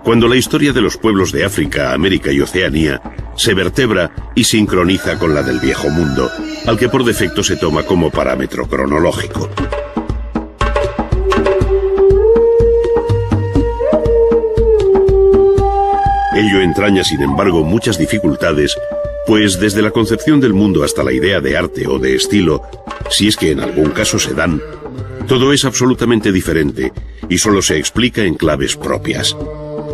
cuando la historia de los pueblos de África, América y Oceanía se vertebra y sincroniza con la del Viejo Mundo, al que por defecto se toma como parámetro cronológico. Ello entraña, sin embargo, muchas dificultades, pues desde la concepción del mundo hasta la idea de arte o de estilo, si es que en algún caso se dan, todo es absolutamente diferente y solo se explica en claves propias.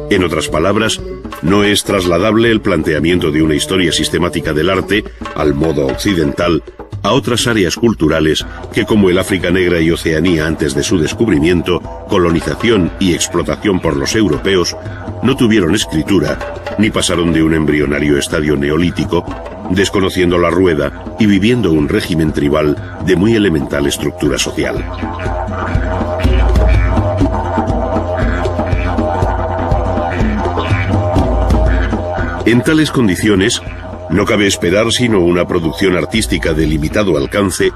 En otras palabras, no es trasladable el planteamiento de una historia sistemática del arte, al modo occidental, a otras áreas culturales que, como el África negra y Oceanía antes de su descubrimiento, colonización y explotación por los europeos, no tuvieron escritura, ni pasaron de un embrionario estadio neolítico, desconociendo la rueda y viviendo un régimen tribal de muy elemental estructura social. En tales condiciones, no cabe esperar sino una producción artística de limitado alcance,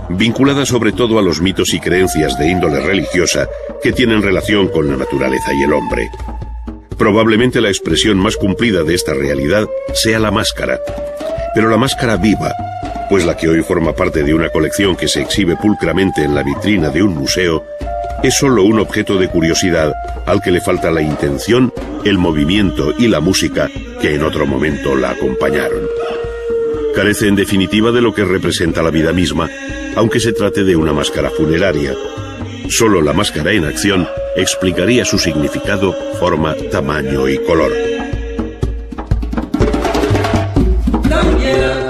vinculada sobre todo a los mitos y creencias de índole religiosa que tienen relación con la naturaleza y el hombre. Probablemente la expresión más cumplida de esta realidad sea la máscara, pero la máscara viva, pues la que hoy forma parte de una colección que se exhibe pulcramente en la vitrina de un museo, es solo un objeto de curiosidad al que le falta la intención, el movimiento y la música que en otro momento la acompañaron. Carece en definitiva de lo que representa la vida misma, aunque se trate de una máscara funeraria. Solo la máscara en acción explicaría su significado, forma, tamaño y color.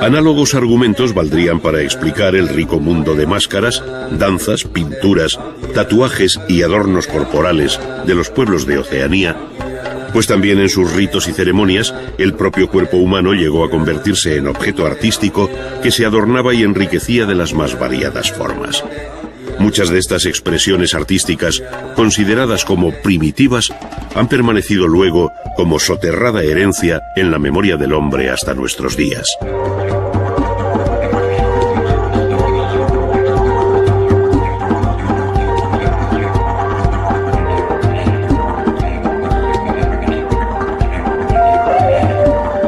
Análogos argumentos valdrían para explicar el rico mundo de máscaras, danzas, pinturas, tatuajes y adornos corporales de los pueblos de Oceanía, pues también en sus ritos y ceremonias el propio cuerpo humano llegó a convertirse en objeto artístico que se adornaba y enriquecía de las más variadas formas. Muchas de estas expresiones artísticas, consideradas como primitivas, han permanecido luego como soterrada herencia en la memoria del hombre hasta nuestros días.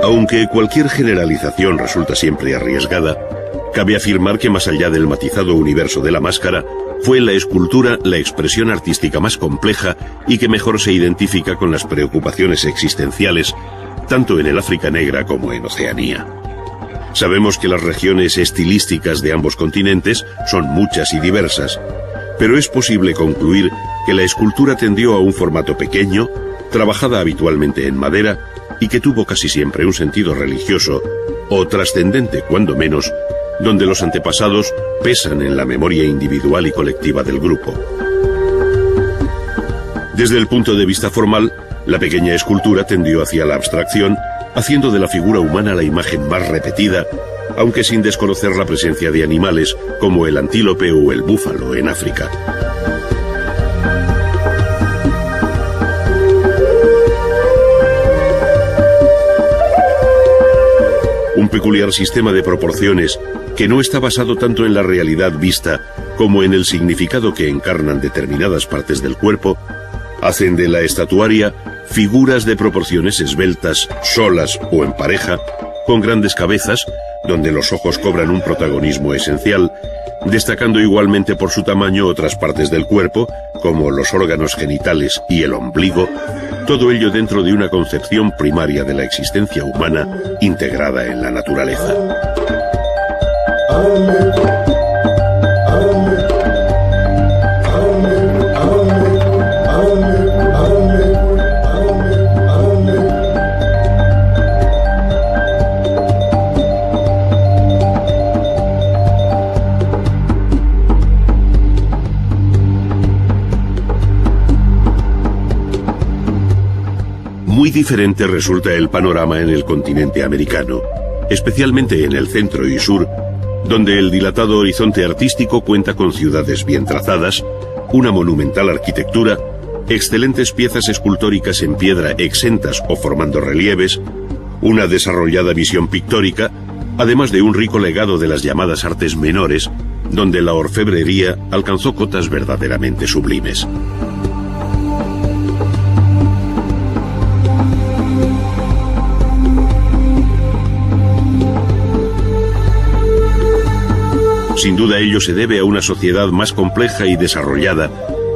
Aunque cualquier generalización resulta siempre arriesgada, cabe afirmar que más allá del matizado universo de la máscara, fue la escultura la expresión artística más compleja y que mejor se identifica con las preocupaciones existenciales, tanto en el África negra como en Oceanía. Sabemos que las regiones estilísticas de ambos continentes son muchas y diversas, pero es posible concluir que la escultura tendió a un formato pequeño, trabajada habitualmente en madera, y que tuvo casi siempre un sentido religioso, o trascendente cuando menos, donde los antepasados pesan en la memoria individual y colectiva del grupo. Desde el punto de vista formal, la pequeña escultura tendió hacia la abstracción, haciendo de la figura humana la imagen más repetida, aunque sin desconocer la presencia de animales como el antílope o el búfalo en África. Un peculiar sistema de proporciones que no está basado tanto en la realidad vista como en el significado que encarnan determinadas partes del cuerpo, hacen de la estatuaria figuras de proporciones esbeltas, solas o en pareja, con grandes cabezas, donde los ojos cobran un protagonismo esencial, destacando igualmente por su tamaño otras partes del cuerpo, como los órganos genitales y el ombligo, todo ello dentro de una concepción primaria de la existencia humana integrada en la naturaleza. Muy diferente resulta el panorama en el continente americano, especialmente en el centro y sur, donde el dilatado horizonte artístico cuenta con ciudades bien trazadas, una monumental arquitectura, excelentes piezas escultóricas en piedra exentas o formando relieves, una desarrollada visión pictórica, además de un rico legado de las llamadas artes menores, donde la orfebrería alcanzó cotas verdaderamente sublimes. Sin duda ello se debe a una sociedad más compleja y desarrollada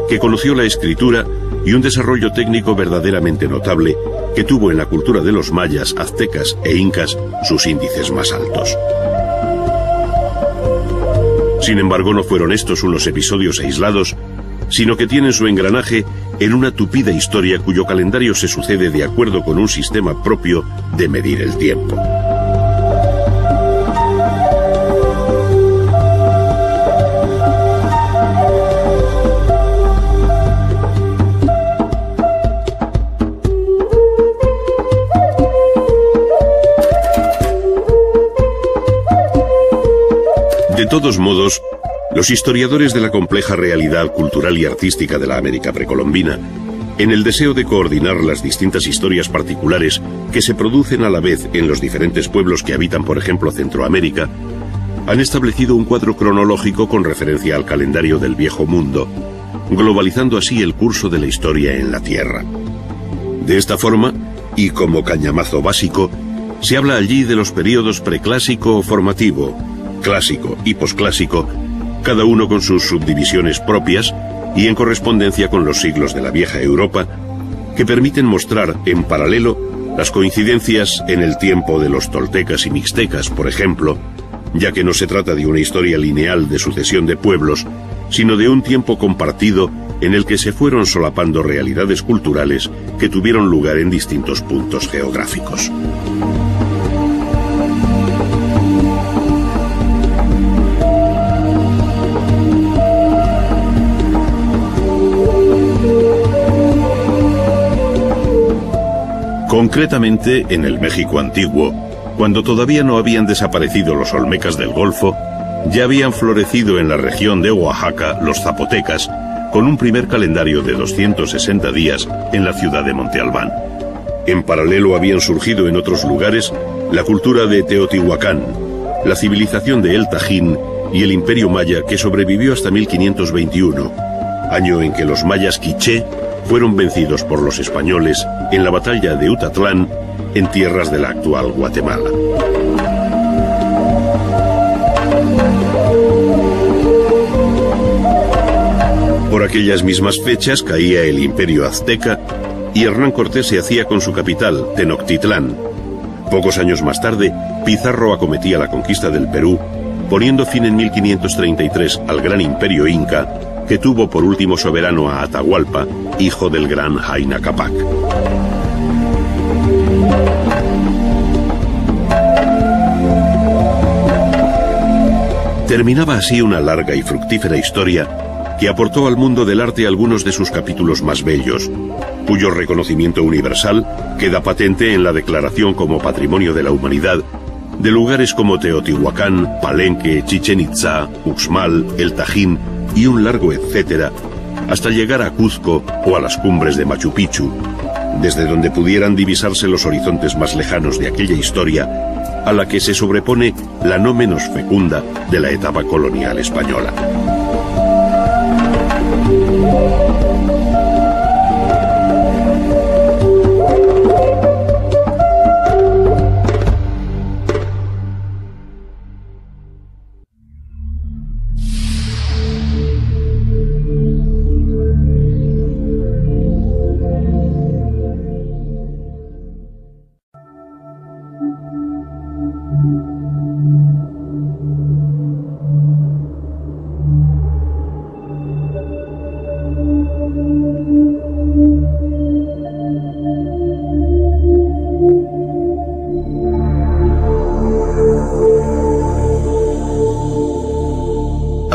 que conoció la escritura y un desarrollo técnico verdaderamente notable que tuvo en la cultura de los mayas, aztecas e incas sus índices más altos. Sin embargo, no fueron estos unos episodios aislados, sino que tienen su engranaje en una tupida historia cuyo calendario se sucede de acuerdo con un sistema propio de medir el tiempo. De todos modos, los historiadores de la compleja realidad cultural y artística de la América precolombina, en el deseo de coordinar las distintas historias particulares que se producen a la vez en los diferentes pueblos que habitan, por ejemplo, Centroamérica, han establecido un cuadro cronológico con referencia al calendario del Viejo Mundo, globalizando así el curso de la historia en la Tierra. De esta forma, y como cañamazo básico, se habla allí de los períodos preclásico o formativo, clásico y posclásico, cada uno con sus subdivisiones propias y en correspondencia con los siglos de la vieja Europa, que permiten mostrar en paralelo las coincidencias en el tiempo de los toltecas y mixtecas, por ejemplo, ya que no se trata de una historia lineal de sucesión de pueblos, sino de un tiempo compartido en el que se fueron solapando realidades culturales que tuvieron lugar en distintos puntos geográficos. Concretamente, en el México antiguo, cuando todavía no habían desaparecido los olmecas del Golfo, ya habían florecido en la región de Oaxaca los zapotecas, con un primer calendario de 260 días en la ciudad de Monte Albán. En paralelo habían surgido en otros lugares la cultura de Teotihuacán, la civilización de El Tajín y el imperio maya que sobrevivió hasta 1521, año en que los mayas quiché fueron vencidos por los españoles en la batalla de Utatlán, en tierras de la actual Guatemala. Por aquellas mismas fechas caía el imperio azteca y Hernán Cortés se hacía con su capital, Tenochtitlán. Pocos años más tarde, Pizarro acometía la conquista del Perú, poniendo fin en 1533 al gran imperio inca, que tuvo por último soberano a Atahualpa, hijo del gran Huayna Cápac. Terminaba así una larga y fructífera historia que aportó al mundo del arte algunos de sus capítulos más bellos, cuyo reconocimiento universal queda patente en la declaración como Patrimonio de la Humanidad de lugares como Teotihuacán, Palenque, Chichén Itzá, Uxmal, El Tajín y un largo etcétera, hasta llegar a Cuzco o a las cumbres de Machu Picchu, desde donde pudieran divisarse los horizontes más lejanos de aquella historia a la que se sobrepone la no menos fecunda de la etapa colonial española.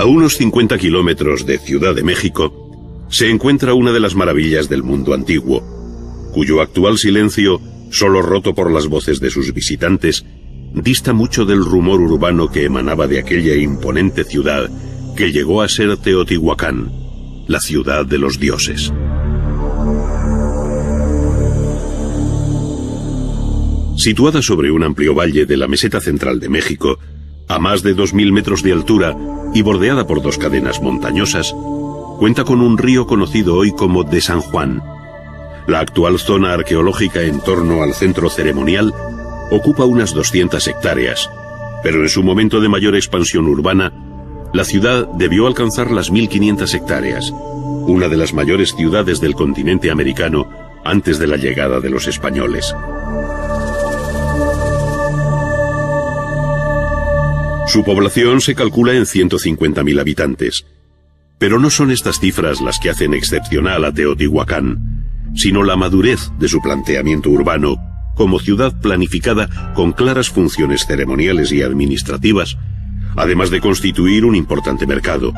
A unos 50 kilómetros de Ciudad de México se encuentra una de las maravillas del mundo antiguo, cuyo actual silencio, solo roto por las voces de sus visitantes, dista mucho del rumor urbano que emanaba de aquella imponente ciudad que llegó a ser Teotihuacán, la ciudad de los dioses. Situada sobre un amplio valle de la meseta central de México, a más de 2000 metros de altura y bordeada por dos cadenas montañosas, cuenta con un río conocido hoy como de San Juan. La actual zona arqueológica en torno al centro ceremonial ocupa unas 200 hectáreas, pero en su momento de mayor expansión urbana la ciudad debió alcanzar las 1.500 hectáreas, una de las mayores ciudades del continente americano antes de la llegada de los españoles. Su población se calcula en 150.000 habitantes. Pero no son estas cifras las que hacen excepcional a Teotihuacán, sino la madurez de su planteamiento urbano como ciudad planificada con claras funciones ceremoniales y administrativas, además de constituir un importante mercado.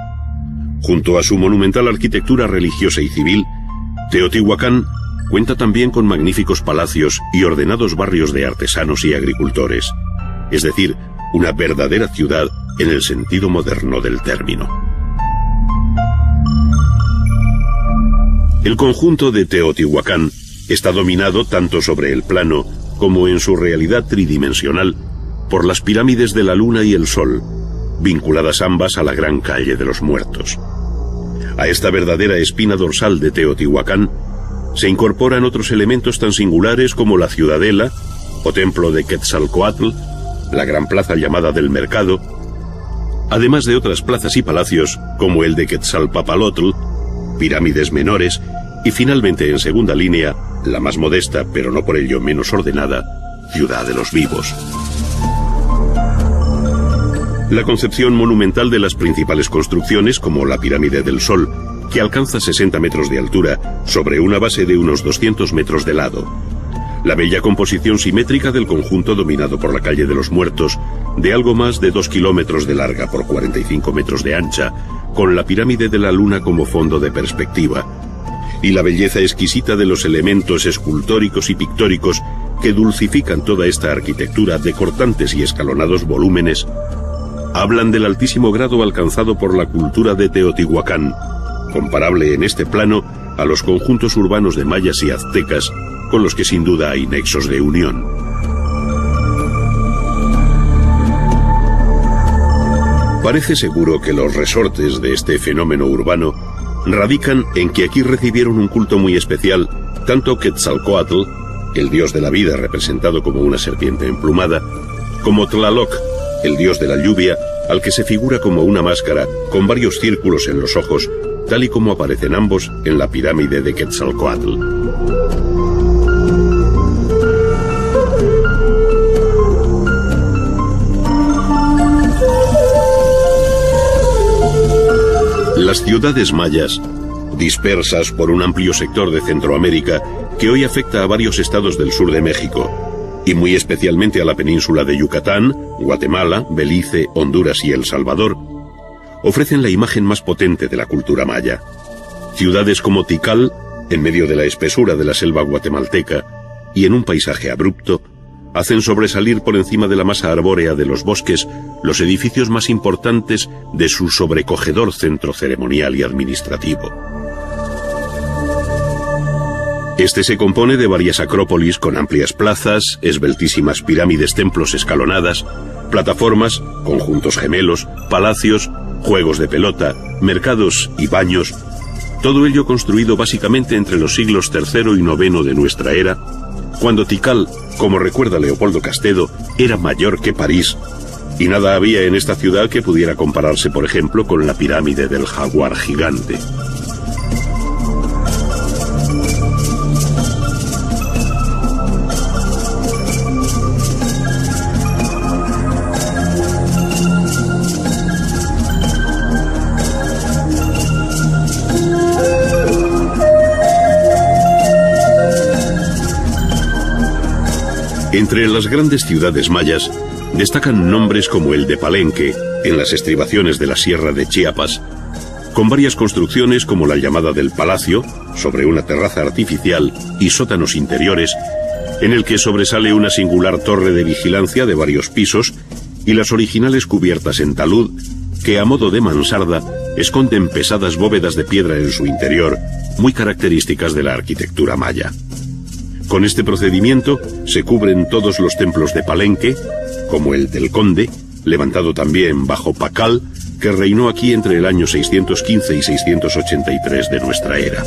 Junto a su monumental arquitectura religiosa y civil, Teotihuacán cuenta también con magníficos palacios y ordenados barrios de artesanos y agricultores, es decir, una verdadera ciudad en el sentido moderno del término. El conjunto de Teotihuacán está dominado tanto sobre el plano como en su realidad tridimensional por las pirámides de la Luna y el Sol, vinculadas ambas a la gran calle de los muertos. A esta verdadera espina dorsal de Teotihuacán se incorporan otros elementos tan singulares como la ciudadela o templo de Quetzalcóatl, la gran plaza llamada del Mercado, además de otras plazas y palacios como el de Quetzalpapalotl, pirámides menores y finalmente en segunda línea, la más modesta pero no por ello menos ordenada, Ciudad de los Vivos. La concepción monumental de las principales construcciones, como la Pirámide del Sol, que alcanza 60 metros de altura sobre una base de unos 200 metros de lado. La bella composición simétrica del conjunto dominado por la calle de los Muertos, de algo más de 2 kilómetros de larga por 45 metros de ancha, con la pirámide de la Luna como fondo de perspectiva, y la belleza exquisita de los elementos escultóricos y pictóricos que dulcifican toda esta arquitectura de cortantes y escalonados volúmenes, hablan del altísimo grado alcanzado por la cultura de Teotihuacán, comparable en este plano a los conjuntos urbanos de mayas y aztecas, con los que sin duda hay nexos de unión. Parece seguro que los resortes de este fenómeno urbano radican en que aquí recibieron un culto muy especial tanto Quetzalcóatl, el dios de la vida representado como una serpiente emplumada, como Tlaloc, el dios de la lluvia, al que se figura como una máscara con varios círculos en los ojos, tal y como aparecen ambos en la pirámide de Quetzalcóatl. Las ciudades mayas, dispersas por un amplio sector de Centroamérica que hoy afecta a varios estados del sur de México, y muy especialmente a la península de Yucatán, Guatemala, Belice, Honduras y El Salvador, ofrecen la imagen más potente de la cultura maya. Ciudades como Tikal, en medio de la espesura de la selva guatemalteca y en un paisaje abrupto, hacen sobresalir por encima de la masa arbórea de los bosques los edificios más importantes de su sobrecogedor centro ceremonial y administrativo. Este se compone de varias acrópolis con amplias plazas, esbeltísimas pirámides, templos escalonadas, plataformas, conjuntos gemelos, palacios, juegos de pelota, mercados y baños, todo ello construido básicamente entre los siglos III y IX de nuestra era, cuando Tikal, como recuerda Leopoldo Castedo, era mayor que París, y nada había en esta ciudad que pudiera compararse, por ejemplo, con la pirámide del Jaguar gigante. Entre las grandes ciudades mayas destacan nombres como el de Palenque, en las estribaciones de la Sierra de Chiapas, con varias construcciones como la llamada del Palacio, sobre una terraza artificial y sótanos interiores, en el que sobresale una singular torre de vigilancia de varios pisos y las originales cubiertas en talud, que a modo de mansarda esconden pesadas bóvedas de piedra en su interior, muy características de la arquitectura maya. Con este procedimiento se cubren todos los templos de Palenque, como el del Conde, levantado también bajo Pacal, que reinó aquí entre el año 615 y 683 de nuestra era.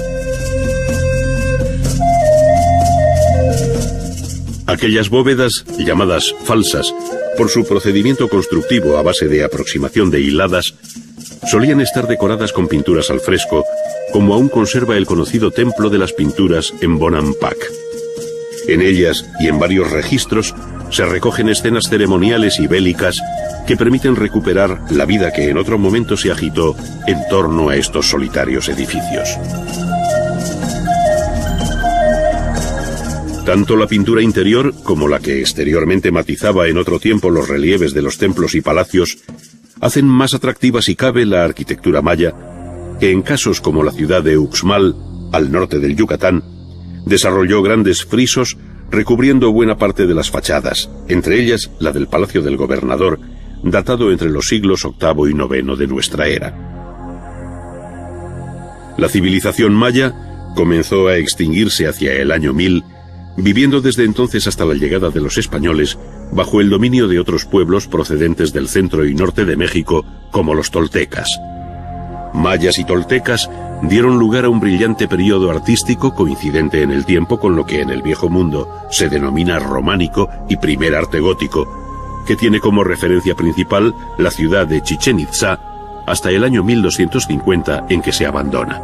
Aquellas bóvedas, llamadas falsas, por su procedimiento constructivo a base de aproximación de hiladas, solían estar decoradas con pinturas al fresco, como aún conserva el conocido Templo de las Pinturas en Bonampak. En ellas y en varios registros se recogen escenas ceremoniales y bélicas que permiten recuperar la vida que en otro momento se agitó en torno a estos solitarios edificios. Tanto la pintura interior como la que exteriormente matizaba en otro tiempo los relieves de los templos y palacios hacen más atractiva si cabe la arquitectura maya, que en casos como la ciudad de Uxmal, al norte del Yucatán, desarrolló grandes frisos recubriendo buena parte de las fachadas, entre ellas la del Palacio del Gobernador, datado entre los siglos VIII y IX de nuestra era. La civilización maya comenzó a extinguirse hacia el año 1000, viviendo desde entonces hasta la llegada de los españoles bajo el dominio de otros pueblos procedentes del centro y norte de México, como los toltecas. Mayas y toltecas dieron lugar a un brillante periodo artístico coincidente en el tiempo con lo que en el Viejo Mundo se denomina románico y primer arte gótico, que tiene como referencia principal la ciudad de Chichén Itzá hasta el año 1250 en que se abandona.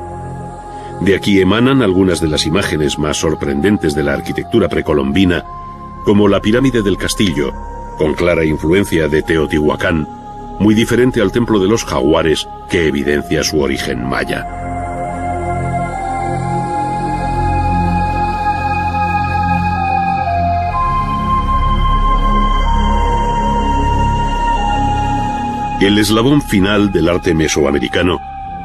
De aquí emanan algunas de las imágenes más sorprendentes de la arquitectura precolombina, como la pirámide del castillo, con clara influencia de Teotihuacán, muy diferente al templo de los jaguares que evidencia su origen maya. El eslabón final del arte mesoamericano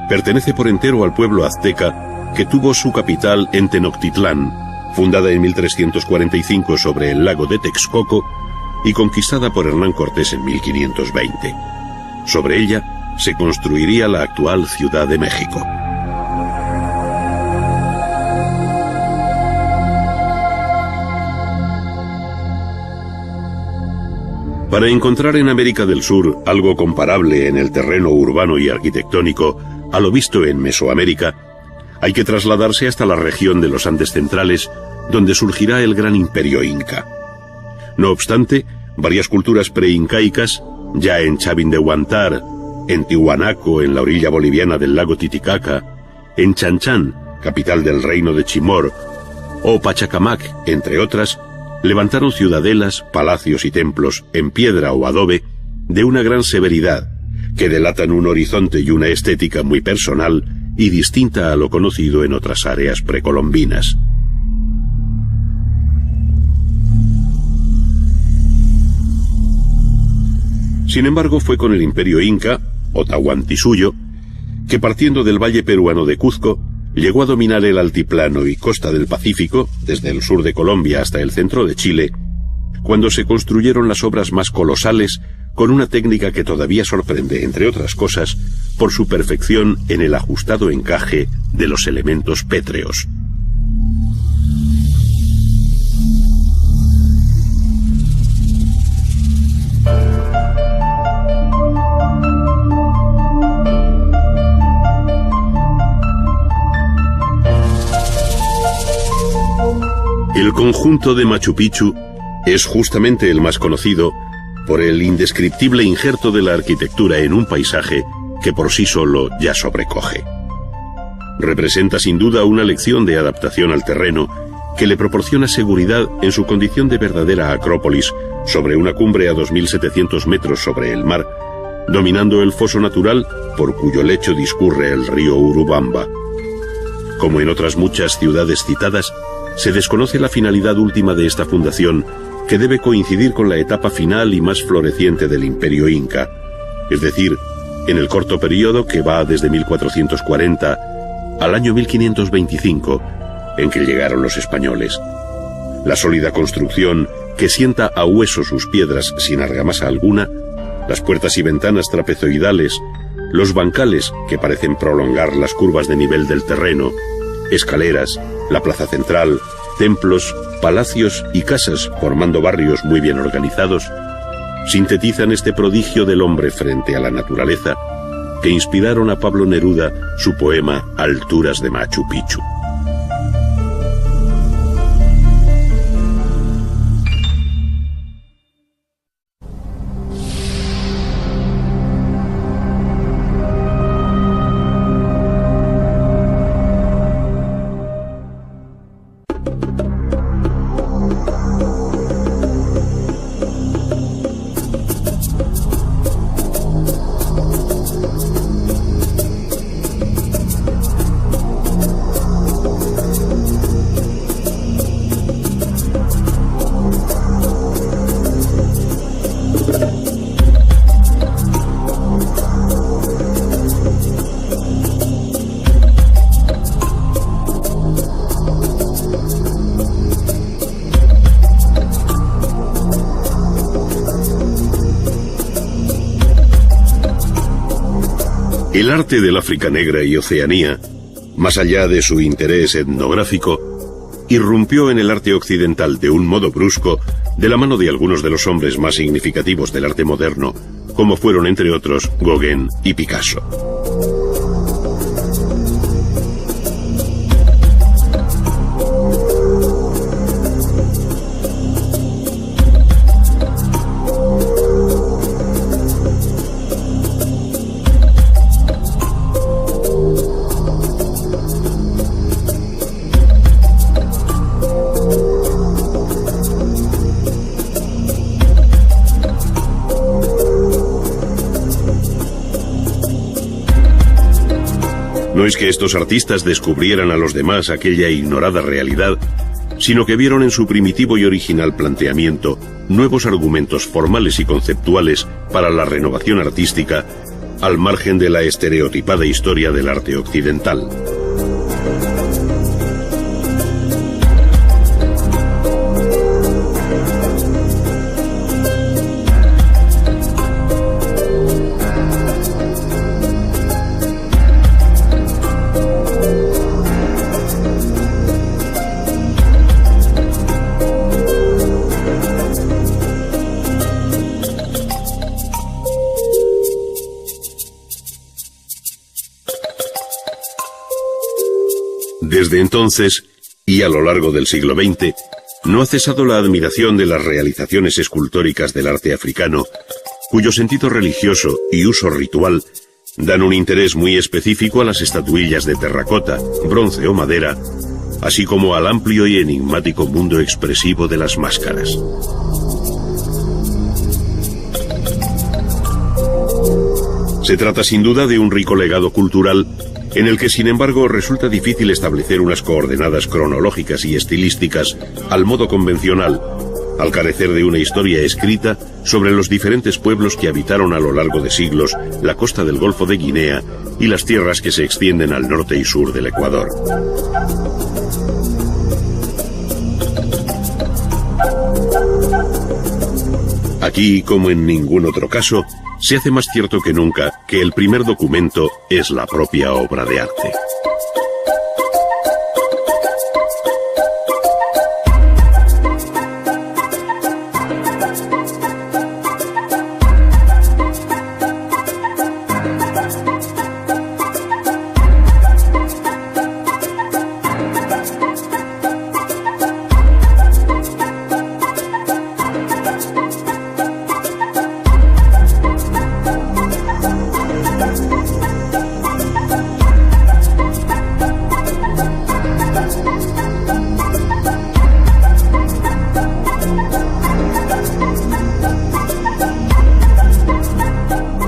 pertenece por entero al pueblo azteca, que tuvo su capital en Tenochtitlán, fundada en 1345 sobre el lago de Texcoco y conquistada por Hernán Cortés en 1520. Sobre ella se construiría la actual Ciudad de México. Para encontrar en América del Sur algo comparable en el terreno urbano y arquitectónico a lo visto en Mesoamérica, hay que trasladarse hasta la región de los Andes centrales, donde surgirá el gran imperio inca. No obstante, varias culturas preincaicas, ya en Chavín de Huántar, en Tiwanaco, en la orilla boliviana del lago Titicaca, en Chanchán, capital del reino de Chimor, o Pachacamac, entre otras, levantaron ciudadelas, palacios y templos en piedra o adobe de una gran severidad, que delatan un horizonte y una estética muy personal y distinta a lo conocido en otras áreas precolombinas. Sin embargo, fue con el imperio inca, o Tahuantinsuyo, que partiendo del valle peruano de Cuzco, llegó a dominar el altiplano y costa del Pacífico, desde el sur de Colombia hasta el centro de Chile, cuando se construyeron las obras más colosales con una técnica que todavía sorprende, entre otras cosas, por su perfección en el ajustado encaje de los elementos pétreos. El conjunto de Machu Picchu es justamente el más conocido por el indescriptible injerto de la arquitectura en un paisaje que por sí solo ya sobrecoge. Representa sin duda una lección de adaptación al terreno que le proporciona seguridad en su condición de verdadera acrópolis sobre una cumbre a 2.700 metros sobre el mar, dominando el foso natural por cuyo lecho discurre el río Urubamba. Como en otras muchas ciudades citadas, se desconoce la finalidad última de esta fundación, que debe coincidir con la etapa final y más floreciente del imperio inca, es decir, en el corto periodo que va desde 1440 al año 1525, en que llegaron los españoles. La sólida construcción, que sienta a hueso sus piedras sin argamasa alguna, las puertas y ventanas trapezoidales, los bancales que parecen prolongar las curvas de nivel del terreno, escaleras, la plaza central, templos, palacios y casas formando barrios muy bien organizados, sintetizan este prodigio del hombre frente a la naturaleza que inspiraron a Pablo Neruda su poema Alturas de Machu Picchu. El arte del África Negra y Oceanía, más allá de su interés etnográfico, irrumpió en el arte occidental de un modo brusco de la mano de algunos de los hombres más significativos del arte moderno, como fueron entre otros Gauguin y Picasso. No es que estos artistas descubrieran a los demás aquella ignorada realidad, sino que vieron en su primitivo y original planteamiento nuevos argumentos formales y conceptuales para la renovación artística, al margen de la estereotipada historia del arte occidental. Desde entonces, y a lo largo del siglo XX, no ha cesado la admiración de las realizaciones escultóricas del arte africano, cuyo sentido religioso y uso ritual dan un interés muy específico a las estatuillas de terracota, bronce o madera, así como al amplio y enigmático mundo expresivo de las máscaras. Se trata sin duda de un rico legado cultural en el que, sin embargo, resulta difícil establecer unas coordenadas cronológicas y estilísticas al modo convencional, al carecer de una historia escrita sobre los diferentes pueblos que habitaron a lo largo de siglos la costa del Golfo de Guinea y las tierras que se extienden al norte y sur del Ecuador. Aquí, como en ningún otro caso, se hace más cierto que nunca que el primer documento es la propia obra de arte.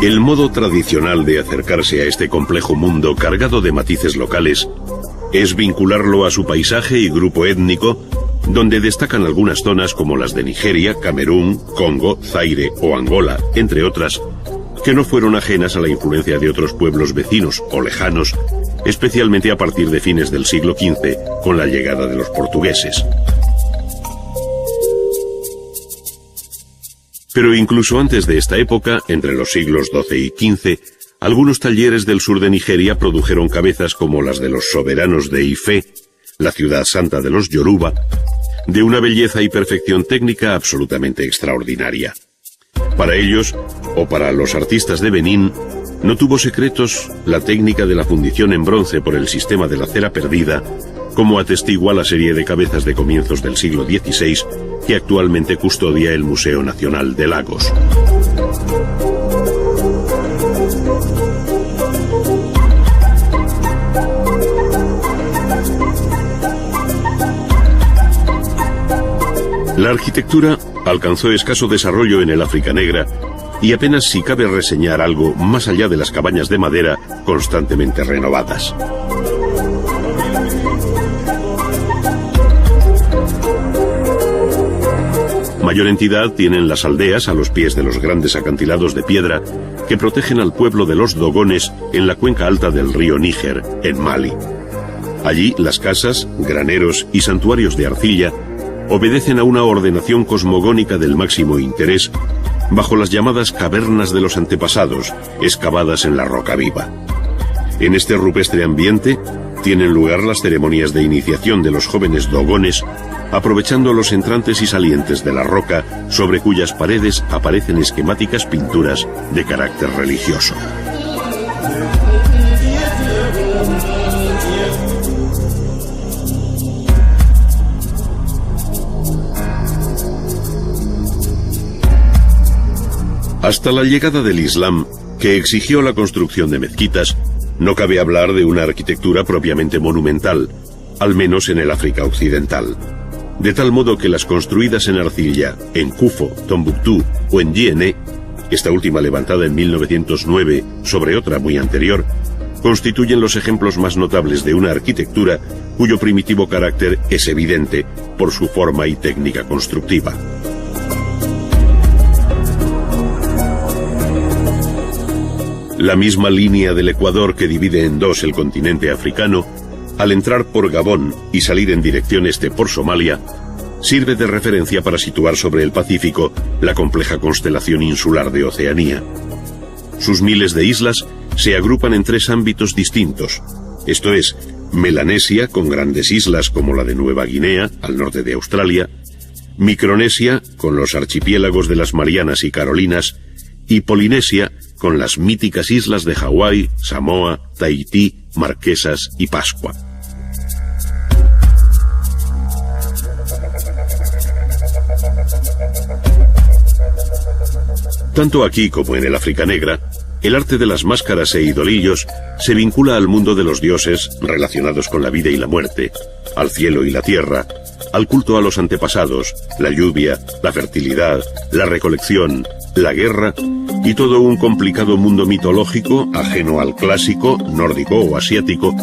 El modo tradicional de acercarse a este complejo mundo cargado de matices locales es vincularlo a su paisaje y grupo étnico, donde destacan algunas zonas como las de Nigeria, Camerún, Congo, Zaire o Angola, entre otras, que no fueron ajenas a la influencia de otros pueblos vecinos o lejanos, especialmente a partir de fines del siglo XV, con la llegada de los portugueses. Pero incluso antes de esta época, entre los siglos XII y XV, algunos talleres del sur de Nigeria produjeron cabezas como las de los soberanos de Ifé, la ciudad santa de los Yoruba, de una belleza y perfección técnica absolutamente extraordinaria. Para ellos, o para los artistas de Benín, no tuvo secretos la técnica de la fundición en bronce por el sistema de la cera perdida, como atestigua la serie de cabezas de comienzos del siglo XVI que actualmente custodia el Museo Nacional de Lagos. La arquitectura alcanzó escaso desarrollo en el África Negra y apenas si cabe reseñar algo más allá de las cabañas de madera constantemente renovadas. Mayor entidad tienen las aldeas a los pies de los grandes acantilados de piedra que protegen al pueblo de los Dogones en la cuenca alta del río Níger, en Mali. Allí las casas, graneros y santuarios de arcilla obedecen a una ordenación cosmogónica del máximo interés bajo las llamadas cavernas de los antepasados, excavadas en la roca viva. En este rupestre ambiente tienen lugar las ceremonias de iniciación de los jóvenes dogones, aprovechando los entrantes y salientes de la roca sobre cuyas paredes aparecen esquemáticas pinturas de carácter religioso. Hasta la llegada del Islam, que exigió la construcción de mezquitas, no cabe hablar de una arquitectura propiamente monumental, al menos en el África occidental. De tal modo que las construidas en arcilla, en Kufo, Tombuctú o en Djenné, esta última levantada en 1909 sobre otra muy anterior, constituyen los ejemplos más notables de una arquitectura cuyo primitivo carácter es evidente por su forma y técnica constructiva. La misma línea del Ecuador que divide en dos el continente africano, al entrar por Gabón y salir en dirección este por Somalia, sirve de referencia para situar sobre el Pacífico la compleja constelación insular de Oceanía. Sus miles de islas se agrupan en tres ámbitos distintos, esto es, Melanesia, con grandes islas como la de Nueva Guinea, al norte de Australia, Micronesia, con los archipiélagos de las Marianas y Carolinas, y Polinesia, con las míticas islas de Hawái, Samoa, Tahití, Marquesas y Pascua. Tanto aquí como en el África Negra, el arte de las máscaras e idolillos se vincula al mundo de los dioses relacionados con la vida y la muerte, al cielo y la tierra, al culto a los antepasados, la lluvia, la fertilidad, la recolección, la guerra y todo un complicado mundo mitológico ajeno al clásico, nórdico o asiático,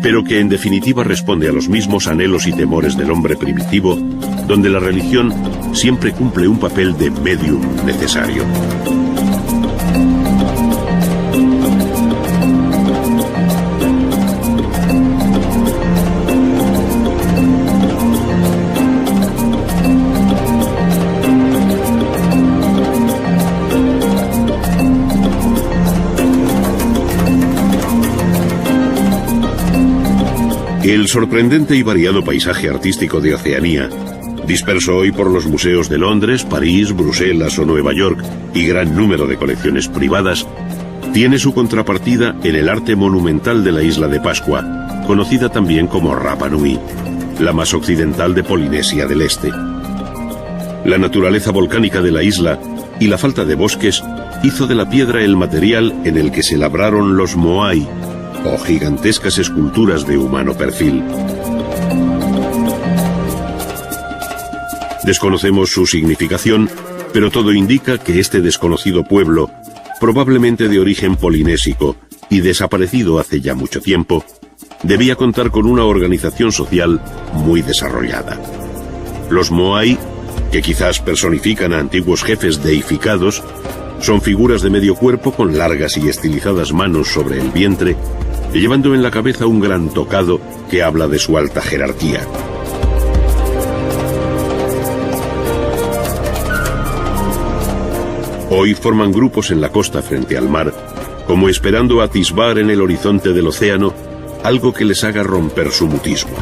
pero que en definitiva responde a los mismos anhelos y temores del hombre primitivo, donde la religión siempre cumple un papel de medium necesario. El sorprendente y variado paisaje artístico de Oceanía, disperso hoy por los museos de Londres, París, Bruselas o Nueva York y gran número de colecciones privadas, tiene su contrapartida en el arte monumental de la isla de Pascua, conocida también como Rapa Nui, la más occidental de Polinesia del Este. La naturaleza volcánica de la isla y la falta de bosques hizo de la piedra el material en el que se labraron los moai, o gigantescas esculturas de humano perfil. Desconocemos su significación, pero todo indica que este desconocido pueblo, probablemente de origen polinésico y desaparecido hace ya mucho tiempo, debía contar con una organización social muy desarrollada. Los moai, que quizás personifican a antiguos jefes deificados, son figuras de medio cuerpo con largas y estilizadas manos sobre el vientre, llevando en la cabeza un gran tocado que habla de su alta jerarquía. Hoy forman grupos en la costa frente al mar, como esperando atisbar en el horizonte del océano algo que les haga romper su mutismo.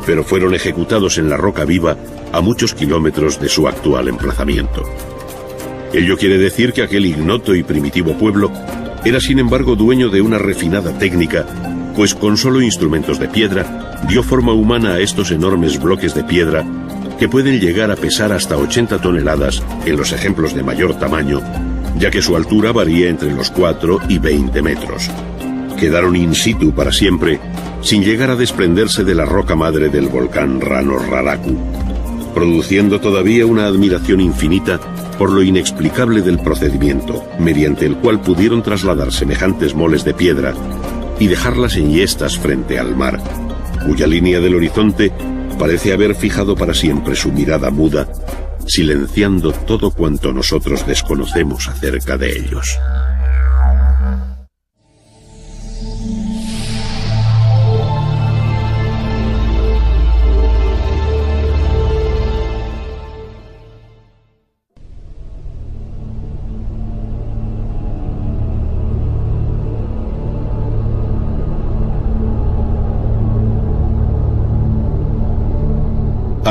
Pero fueron ejecutados en la roca viva a muchos kilómetros de su actual emplazamiento. Ello quiere decir que aquel ignoto y primitivo pueblo era sin embargo dueño de una refinada técnica, pues con solo instrumentos de piedra dio forma humana a estos enormes bloques de piedra que pueden llegar a pesar hasta 80 toneladas en los ejemplos de mayor tamaño, ya que su altura varía entre los 4 y 20 metros. Quedaron in situ para siempre, sin llegar a desprenderse de la roca madre del volcán Rano Raraku, produciendo todavía una admiración infinita por lo inexplicable del procedimiento, mediante el cual pudieron trasladar semejantes moles de piedra y dejarlas enhiestas frente al mar, cuya línea del horizonte parece haber fijado para siempre su mirada muda, silenciando todo cuanto nosotros desconocemos acerca de ellos.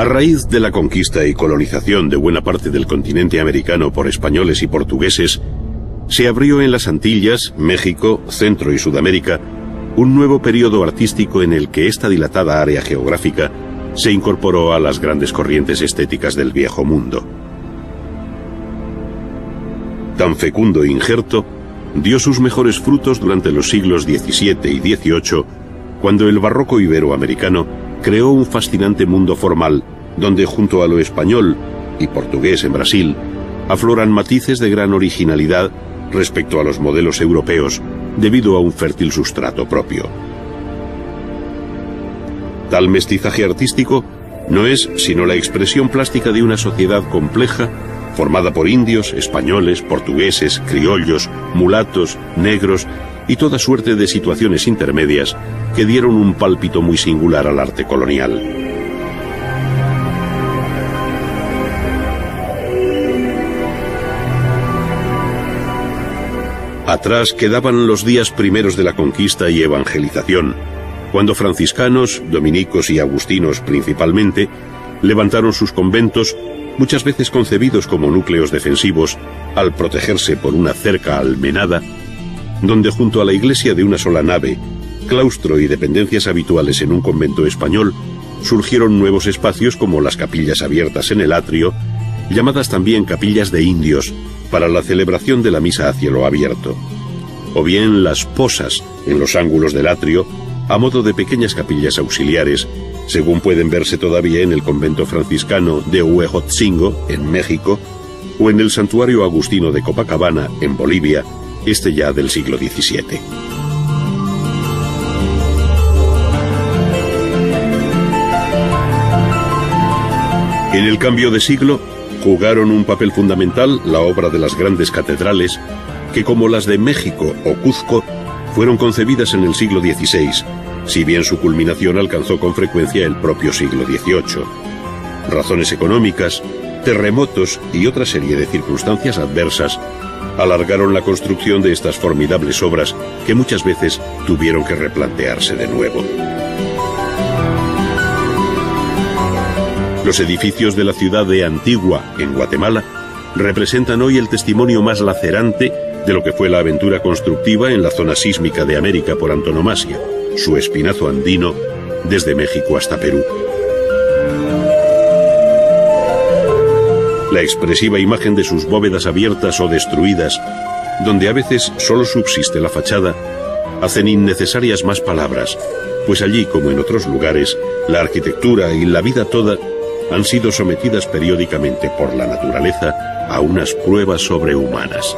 A raíz de la conquista y colonización de buena parte del continente americano por españoles y portugueses, se abrió en las Antillas, México, Centro y Sudamérica un nuevo periodo artístico en el que esta dilatada área geográfica se incorporó a las grandes corrientes estéticas del Viejo Mundo. Tan fecundo injerto dio sus mejores frutos durante los siglos XVII y XVIII, cuando el barroco iberoamericano creó un fascinante mundo formal, donde junto a lo español y portugués en Brasil, afloran matices de gran originalidad respecto a los modelos europeos, debido a un fértil sustrato propio. Tal mestizaje artístico no es sino la expresión plástica de una sociedad compleja, formada por indios, españoles, portugueses, criollos, mulatos, negros y toda suerte de situaciones intermedias que dieron un pálpito muy singular al arte colonial. Atrás quedaban los días primeros de la conquista y evangelización, cuando franciscanos, dominicos y agustinos principalmente, levantaron sus conventos, muchas veces concebidos como núcleos defensivos, al protegerse por una cerca almenada, donde junto a la iglesia de una sola nave, claustro y dependencias habituales en un convento español, surgieron nuevos espacios como las capillas abiertas en el atrio, llamadas también capillas de indios, para la celebración de la misa a cielo abierto, o bien las posas en los ángulos del atrio, a modo de pequeñas capillas auxiliares, según pueden verse todavía en el convento franciscano de Huejotzingo, en México, o en el santuario agustino de Copacabana, en Bolivia, este ya del siglo XVII. En el cambio de siglo, jugaron un papel fundamental la obra de las grandes catedrales, que como las de México o Cuzco, fueron concebidas en el siglo XVI, si bien su culminación alcanzó con frecuencia el propio siglo XVIII. Razones económicas, terremotos y otra serie de circunstancias adversas alargaron la construcción de estas formidables obras que muchas veces tuvieron que replantearse de nuevo. Los edificios de la ciudad de Antigua, en Guatemala, representan hoy el testimonio más lacerante de lo que fue la aventura constructiva en la zona sísmica de América por antonomasia, su espinazo andino, desde México hasta Perú. La expresiva imagen de sus bóvedas abiertas o destruidas, donde a veces solo subsiste la fachada, hacen innecesarias más palabras, pues allí, como en otros lugares, la arquitectura y la vida toda han sido sometidas periódicamente por la naturaleza a unas pruebas sobrehumanas.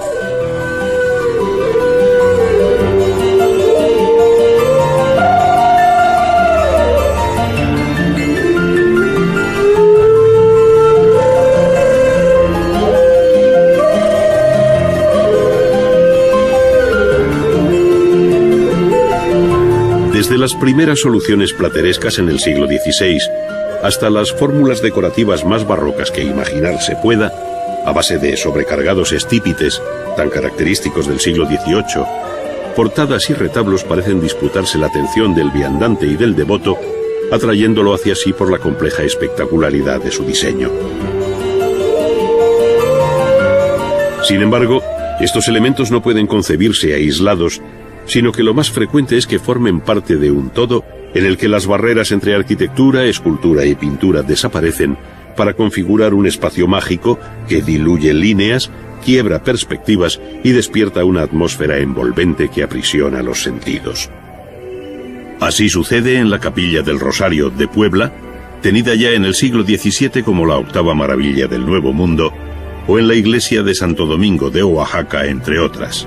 Desde las primeras soluciones platerescas en el siglo XVI hasta las fórmulas decorativas más barrocas que imaginarse pueda, a base de sobrecargados estípites, tan característicos del siglo XVIII, portadas y retablos parecen disputarse la atención del viandante y del devoto, atrayéndolo hacia sí por la compleja espectacularidad de su diseño. Sin embargo, estos elementos no pueden concebirse aislados, sino que lo más frecuente es que formen parte de un todo en el que las barreras entre arquitectura, escultura y pintura desaparecen para configurar un espacio mágico que diluye líneas, quiebra perspectivas y despierta una atmósfera envolvente que aprisiona los sentidos. Así sucede en la Capilla del Rosario de Puebla, tenida ya en el siglo XVII como la octava maravilla del Nuevo Mundo, o en la iglesia de Santo Domingo de Oaxaca, entre otras.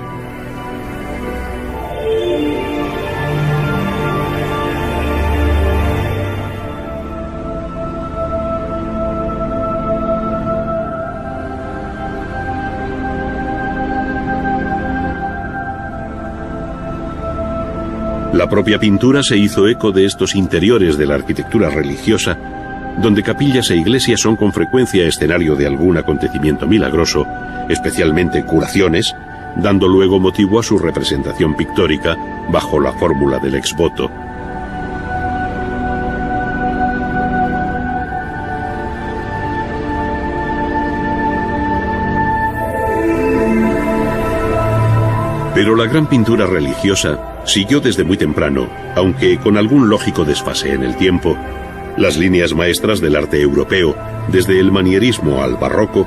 La propia pintura se hizo eco de estos interiores de la arquitectura religiosa, donde capillas e iglesias son con frecuencia escenario de algún acontecimiento milagroso, especialmente curaciones, dando luego motivo a su representación pictórica bajo la fórmula del ex voto. Pero la gran pintura religiosa siguió desde muy temprano, aunque con algún lógico desfase en el tiempo, las líneas maestras del arte europeo, desde el manierismo al barroco,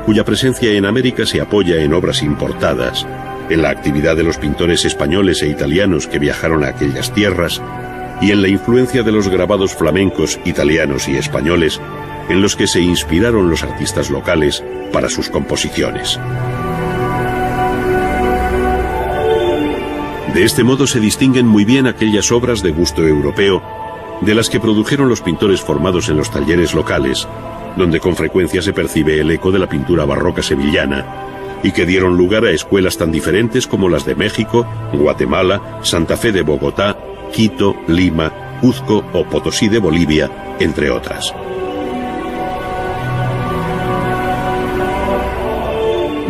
cuya presencia en América se apoya en obras importadas, en la actividad de los pintores españoles e italianos que viajaron a aquellas tierras, y en la influencia de los grabados flamencos, italianos y españoles, en los que se inspiraron los artistas locales para sus composiciones. De este modo se distinguen muy bien aquellas obras de gusto europeo de las que produjeron los pintores formados en los talleres locales, donde con frecuencia se percibe el eco de la pintura barroca sevillana, y que dieron lugar a escuelas tan diferentes como las de México, Guatemala, Santa Fe de Bogotá, Quito, Lima, Cuzco o Potosí de Bolivia, entre otras.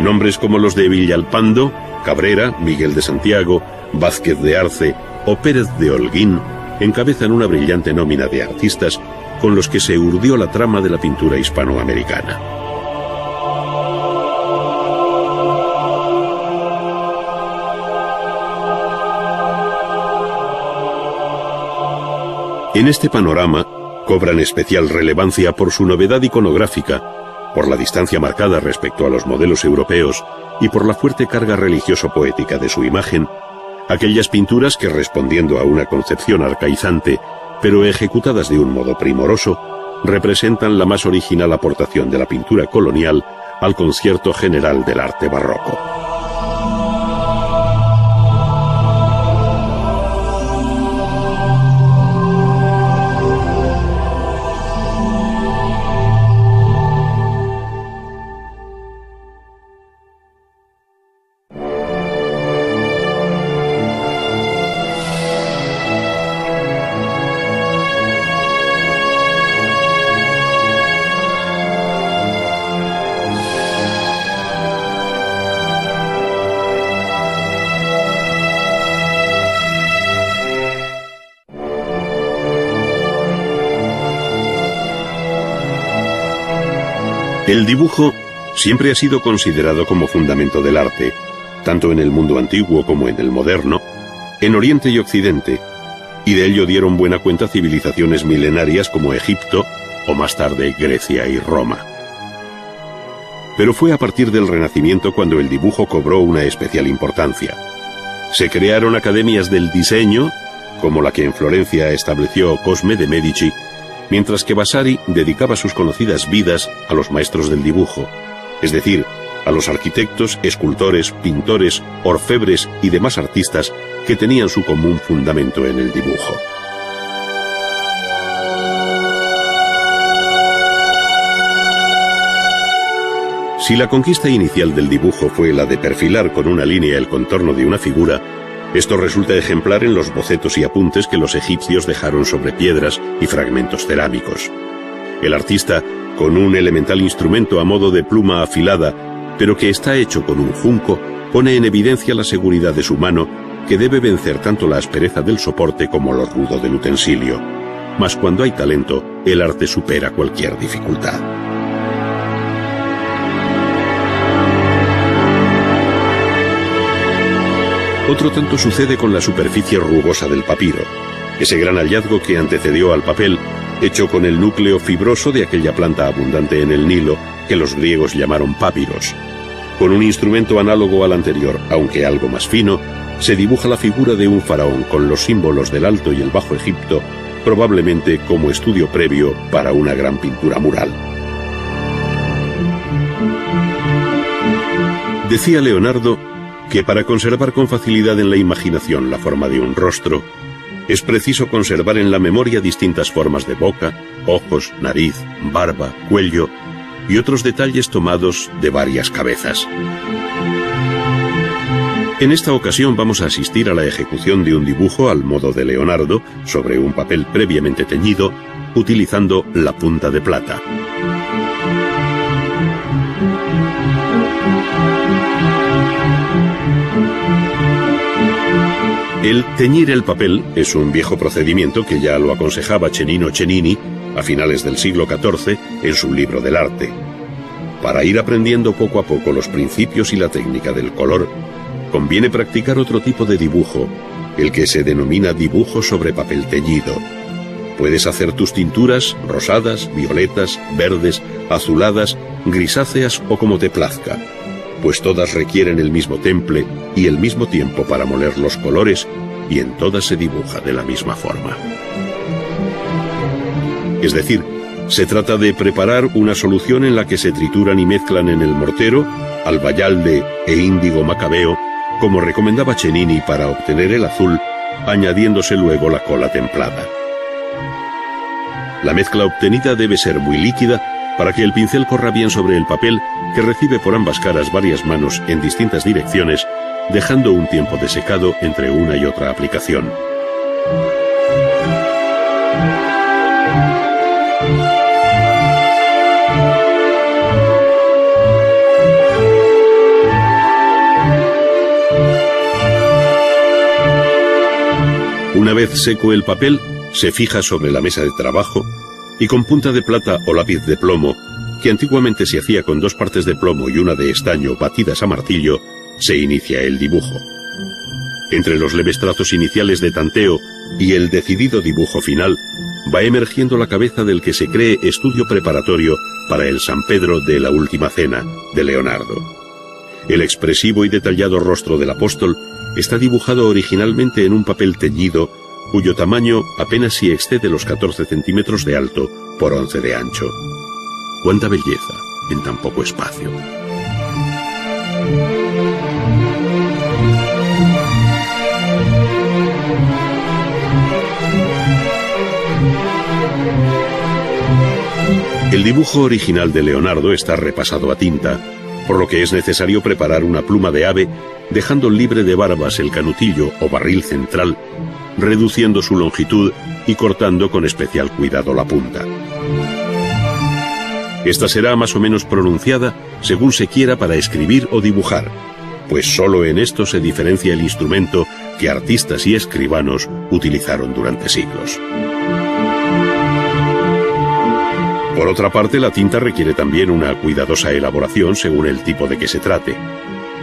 Nombres como los de Villalpando, Cabrera, Miguel de Santiago, Vázquez de Arce o Pérez de Holguín encabezan una brillante nómina de artistas con los que se urdió la trama de la pintura hispanoamericana. En este panorama cobran especial relevancia por su novedad iconográfica, por la distancia marcada respecto a los modelos europeos y por la fuerte carga religioso-poética de su imagen, aquellas pinturas que, respondiendo a una concepción arcaizante, pero ejecutadas de un modo primoroso, representan la más original aportación de la pintura colonial al concierto general del arte barroco. El dibujo siempre ha sido considerado como fundamento del arte, tanto en el mundo antiguo como en el moderno, en Oriente y Occidente, y de ello dieron buena cuenta civilizaciones milenarias como Egipto o más tarde Grecia y Roma. Pero fue a partir del Renacimiento cuando el dibujo cobró una especial importancia. Se crearon academias del diseño, como la que en Florencia estableció Cosme de Medici, mientras que Vasari dedicaba sus conocidas vidas a los maestros del dibujo, es decir, a los arquitectos, escultores, pintores, orfebres y demás artistas que tenían su común fundamento en el dibujo. Si la conquista inicial del dibujo fue la de perfilar con una línea el contorno de una figura, esto resulta ejemplar en los bocetos y apuntes que los egipcios dejaron sobre piedras y fragmentos cerámicos. El artista, con un elemental instrumento a modo de pluma afilada, pero que está hecho con un junco, pone en evidencia la seguridad de su mano, que debe vencer tanto la aspereza del soporte como lo rudo del utensilio. Mas cuando hay talento, el arte supera cualquier dificultad. Otro tanto sucede con la superficie rugosa del papiro, ese gran hallazgo que antecedió al papel, hecho con el núcleo fibroso de aquella planta abundante en el Nilo, que los griegos llamaron papiros. Con un instrumento análogo al anterior, aunque algo más fino, se dibuja la figura de un faraón con los símbolos del Alto y el Bajo Egipto, probablemente como estudio previo para una gran pintura mural. Decía Leonardo que para conservar con facilidad en la imaginación la forma de un rostro, es preciso conservar en la memoria distintas formas de boca, ojos, nariz, barba, cuello y otros detalles tomados de varias cabezas. En esta ocasión vamos a asistir a la ejecución de un dibujo al modo de Leonardo sobre un papel previamente teñido, utilizando la punta de plata. El teñir el papel es un viejo procedimiento que ya lo aconsejaba Cennino Cennini a finales del siglo XIV en su libro del arte. Para ir aprendiendo poco a poco los principios y la técnica del color, conviene practicar otro tipo de dibujo, el que se denomina dibujo sobre papel teñido. Puedes hacer tus tinturas rosadas, violetas, verdes, azuladas, grisáceas o como te plazca, pues todas requieren el mismo temple y el mismo tiempo para moler los colores, y en todas se dibuja de la misma forma. Es decir, se trata de preparar una solución en la que se trituran y mezclan en el mortero albayalde e índigo macabeo, como recomendaba Cennini, para obtener el azul, añadiéndose luego la cola templada. La mezcla obtenida debe ser muy líquida para que el pincel corra bien sobre el papel, que recibe por ambas caras varias manos en distintas direcciones, dejando un tiempo de secado entre una y otra aplicación. Una vez seco el papel, se fija sobre la mesa de trabajo y con punta de plata o lápiz de plomo, que antiguamente se hacía con 2 partes de plomo y una de estaño batidas a martillo, se inicia el dibujo. Entre los leves trazos iniciales de tanteo y el decidido dibujo final, va emergiendo la cabeza del que se cree estudio preparatorio para el San Pedro de la Última Cena, de Leonardo. El expresivo y detallado rostro del apóstol está dibujado originalmente en un papel teñido, cuyo tamaño apenas si excede los 14 centímetros de alto por 11 de ancho. ¡Cuánta belleza en tan poco espacio! El dibujo original de Leonardo está repasado a tinta, por lo que es necesario preparar una pluma de ave, dejando libre de barbas el canutillo o barril central, reduciendo su longitud y cortando con especial cuidado la punta. Esta será más o menos pronunciada según se quiera para escribir o dibujar, pues solo en esto se diferencia el instrumento que artistas y escribanos utilizaron durante siglos. Por otra parte, la tinta requiere también una cuidadosa elaboración según el tipo de que se trate.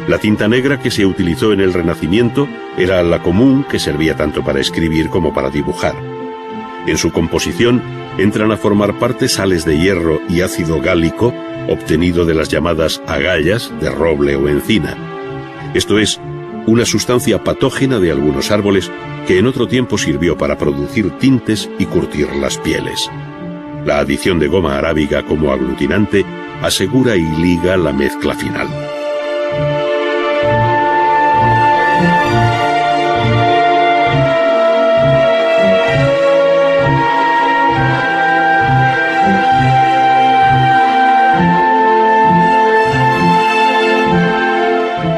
La tinta negra que se utilizó en el Renacimiento era la común, que servía tanto para escribir como para dibujar. En su composición entran a formar parte sales de hierro y ácido gálico, obtenido de las llamadas agallas de roble o encina. Esto es, una sustancia patógena de algunos árboles que en otro tiempo sirvió para producir tintes y curtir las pieles. La adición de goma arábiga como aglutinante asegura y liga la mezcla final.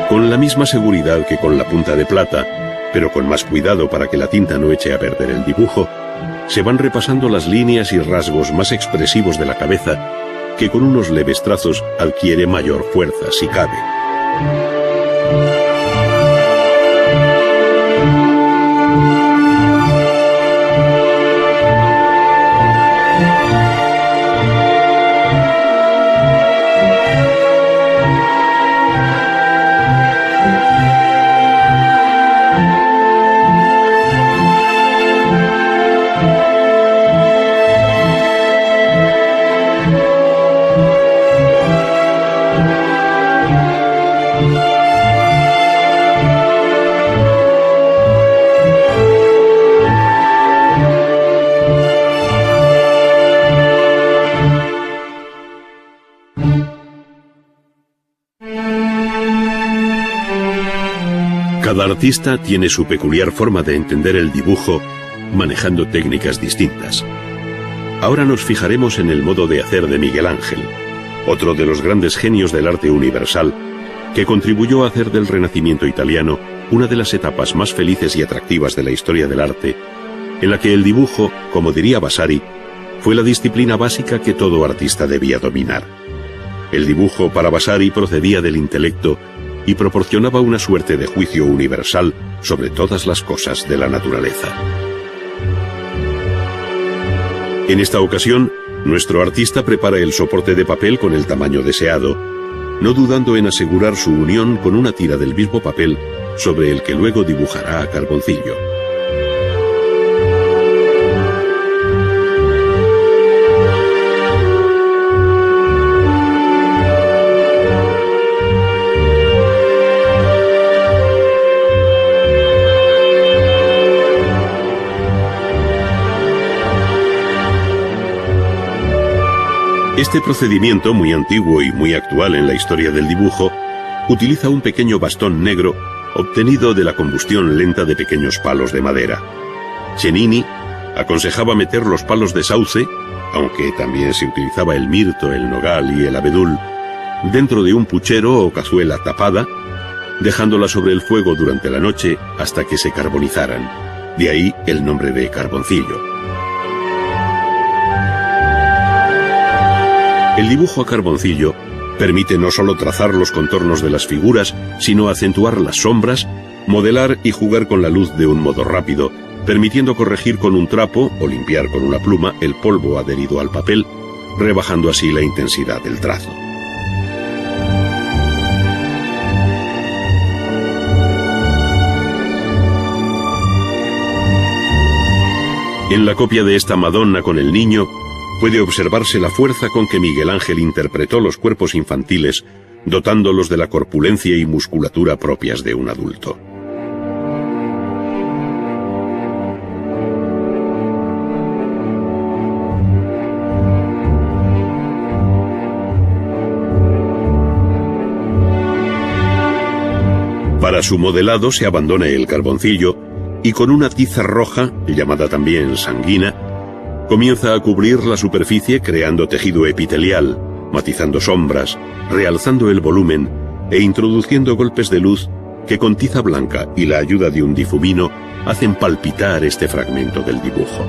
Con la misma seguridad que con la punta de plata, pero con más cuidado para que la tinta no eche a perder el dibujo, se van repasando las líneas y rasgos más expresivos de la cabeza, que con unos leves trazos adquiere mayor fuerza si cabe. Cada artista tiene su peculiar forma de entender el dibujo, manejando técnicas distintas. Ahora nos fijaremos en el modo de hacer de Miguel Ángel, otro de los grandes genios del arte universal, que contribuyó a hacer del Renacimiento italiano una de las etapas más felices y atractivas de la historia del arte, en la que el dibujo, como diría Vasari, fue la disciplina básica que todo artista debía dominar. El dibujo para Vasari procedía del intelecto y proporcionaba una suerte de juicio universal sobre todas las cosas de la naturaleza. En esta ocasión, nuestro artista prepara el soporte de papel con el tamaño deseado, no dudando en asegurar su unión con una tira del mismo papel sobre el que luego dibujará a carboncillo. Este procedimiento, muy antiguo y muy actual en la historia del dibujo, utiliza un pequeño bastón negro obtenido de la combustión lenta de pequeños palos de madera. Cennini aconsejaba meter los palos de sauce, aunque también se utilizaba el mirto, el nogal y el abedul, dentro de un puchero o cazuela tapada, dejándola sobre el fuego durante la noche hasta que se carbonizaran. De ahí el nombre de carboncillo. El dibujo a carboncillo permite no solo trazar los contornos de las figuras, sino acentuar las sombras, modelar y jugar con la luz de un modo rápido, permitiendo corregir con un trapo o limpiar con una pluma el polvo adherido al papel, rebajando así la intensidad del trazo. En la copia de esta Madonna con el niño, puede observarse la fuerza con que Miguel Ángel interpretó los cuerpos infantiles, dotándolos de la corpulencia y musculatura propias de un adulto. Para su modelado se abandona el carboncillo y con una tiza roja, llamada también sanguina, comienza a cubrir la superficie creando tejido epitelial, matizando sombras, realzando el volumen e introduciendo golpes de luz que con tiza blanca y la ayuda de un difumino hacen palpitar este fragmento del dibujo.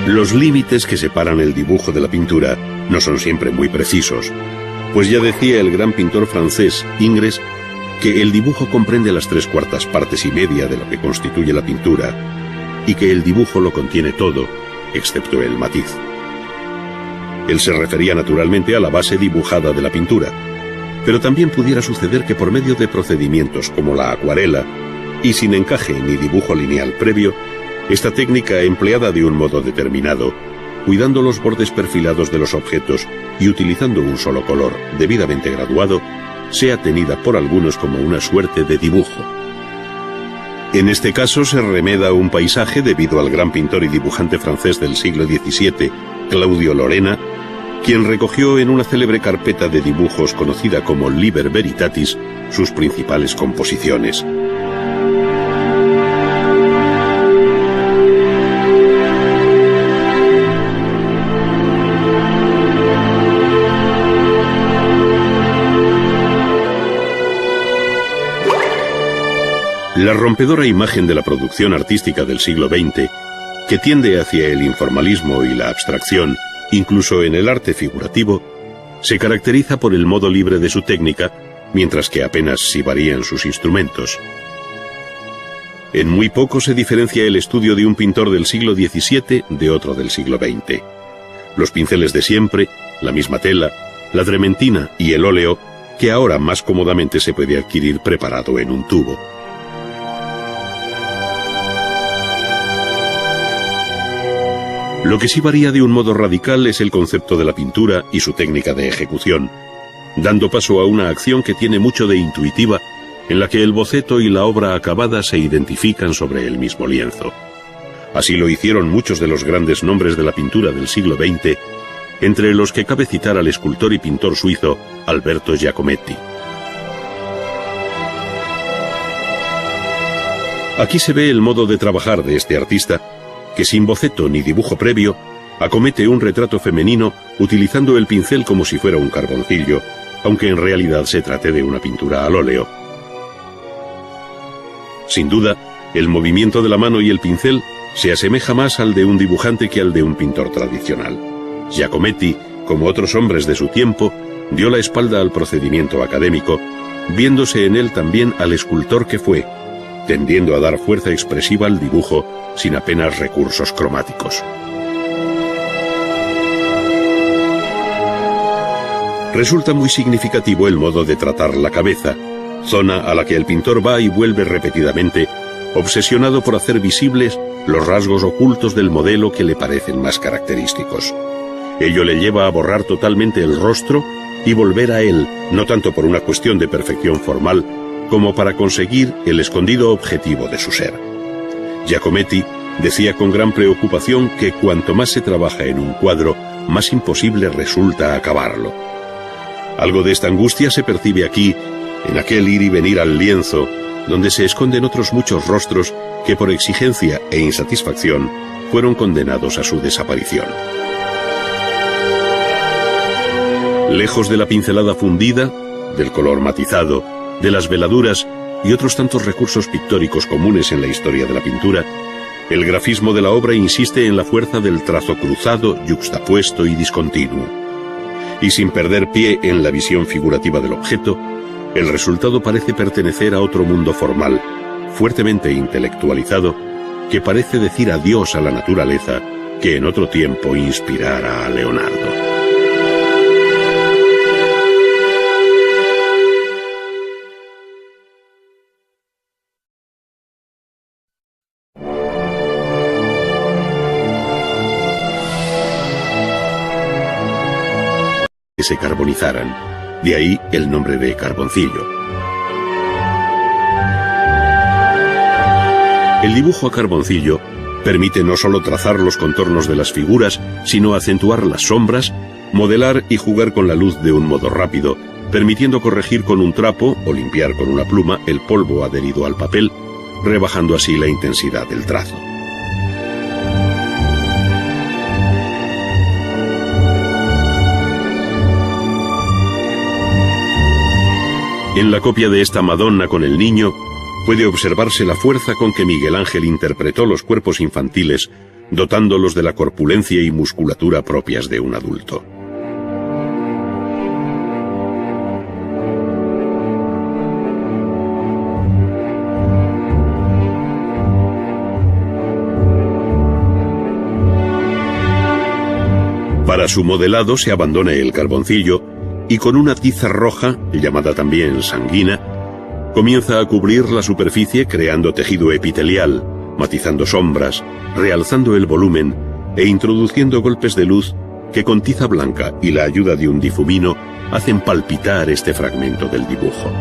Los límites que separan el dibujo de la pintura no son siempre muy precisos, pues ya decía el gran pintor francés Ingres que el dibujo comprende las 3/4 partes y media de lo que constituye la pintura y que el dibujo lo contiene todo, excepto el matiz. Él se refería naturalmente a la base dibujada de la pintura, pero también pudiera suceder que por medio de procedimientos como la acuarela y sin encaje ni dibujo lineal previo, esta técnica empleada de un modo determinado, cuidando los bordes perfilados de los objetos y utilizando un solo color debidamente graduado, sea tenida por algunos como una suerte de dibujo. En este caso se remeda un paisaje debido al gran pintor y dibujante francés del siglo XVII, Claudio Lorena, quien recogió en una célebre carpeta de dibujos conocida como Liber Veritatis sus principales composiciones. La rompedora imagen de la producción artística del siglo XX, que tiende hacia el informalismo y la abstracción, incluso en el arte figurativo, se caracteriza por el modo libre de su técnica, mientras que apenas si varían sus instrumentos. En muy poco se diferencia el estudio de un pintor del siglo XVII de otro del siglo XX. Los pinceles de siempre, la misma tela, la trementina y el óleo, que ahora más cómodamente se puede adquirir preparado en un tubo. Lo que sí varía de un modo radical es el concepto de la pintura y su técnica de ejecución, dando paso a una acción que tiene mucho de intuitiva, en la que el boceto y la obra acabada se identifican sobre el mismo lienzo. Así lo hicieron muchos de los grandes nombres de la pintura del siglo XX, entre los que cabe citar al escultor y pintor suizo Alberto Giacometti. Aquí se ve el modo de trabajar de este artista, que sin boceto ni dibujo previo, acomete un retrato femenino utilizando el pincel como si fuera un carboncillo, aunque en realidad se trate de una pintura al óleo. Sin duda, el movimiento de la mano y el pincel se asemeja más al de un dibujante que al de un pintor tradicional. Giacometti, como otros hombres de su tiempo, dio la espalda al procedimiento académico, viéndose en él también al escultor que fue, tendiendo a dar fuerza expresiva al dibujo sin apenas recursos cromáticos. Resulta muy significativo el modo de tratar la cabeza, zona a la que el pintor va y vuelve repetidamente, obsesionado por hacer visibles los rasgos ocultos del modelo que le parecen más característicos. Ello le lleva a borrar totalmente el rostro y volver a él, no tanto por una cuestión de perfección formal, como para conseguir el escondido objetivo de su ser. Giacometti decía con gran preocupación que cuanto más se trabaja en un cuadro, más imposible resulta acabarlo. Algo de esta angustia se percibe aquí, en aquel ir y venir al lienzo, donde se esconden otros muchos rostros que por exigencia e insatisfacción fueron condenados a su desaparición. Lejos de la pincelada fundida, del color matizado, de las veladuras y otros tantos recursos pictóricos comunes en la historia de la pintura, el grafismo de la obra insiste en la fuerza del trazo cruzado, yuxtapuesto y discontinuo. Y sin perder pie en la visión figurativa del objeto, el resultado parece pertenecer a otro mundo formal, fuertemente intelectualizado, que parece decir adiós a la naturaleza que en otro tiempo inspirara a Leonardo. Que se carbonizaran, de ahí el nombre de carboncillo. El dibujo a carboncillo permite no solo trazar los contornos de las figuras, sino acentuar las sombras, modelar y jugar con la luz de un modo rápido, permitiendo corregir con un trapo o limpiar con una pluma el polvo adherido al papel, rebajando así la intensidad del trazo. En la copia de esta Madonna con el niño, puede observarse la fuerza con que Miguel Ángel interpretó los cuerpos infantiles, dotándolos de la corpulencia y musculatura propias de un adulto. Para su modelado se abandona el carboncillo y con una tiza roja, llamada también sanguina, comienza a cubrir la superficie creando tejido epitelial, matizando sombras, realzando el volumen e introduciendo golpes de luz que con tiza blanca y la ayuda de un difumino hacen palpitar este fragmento del dibujo.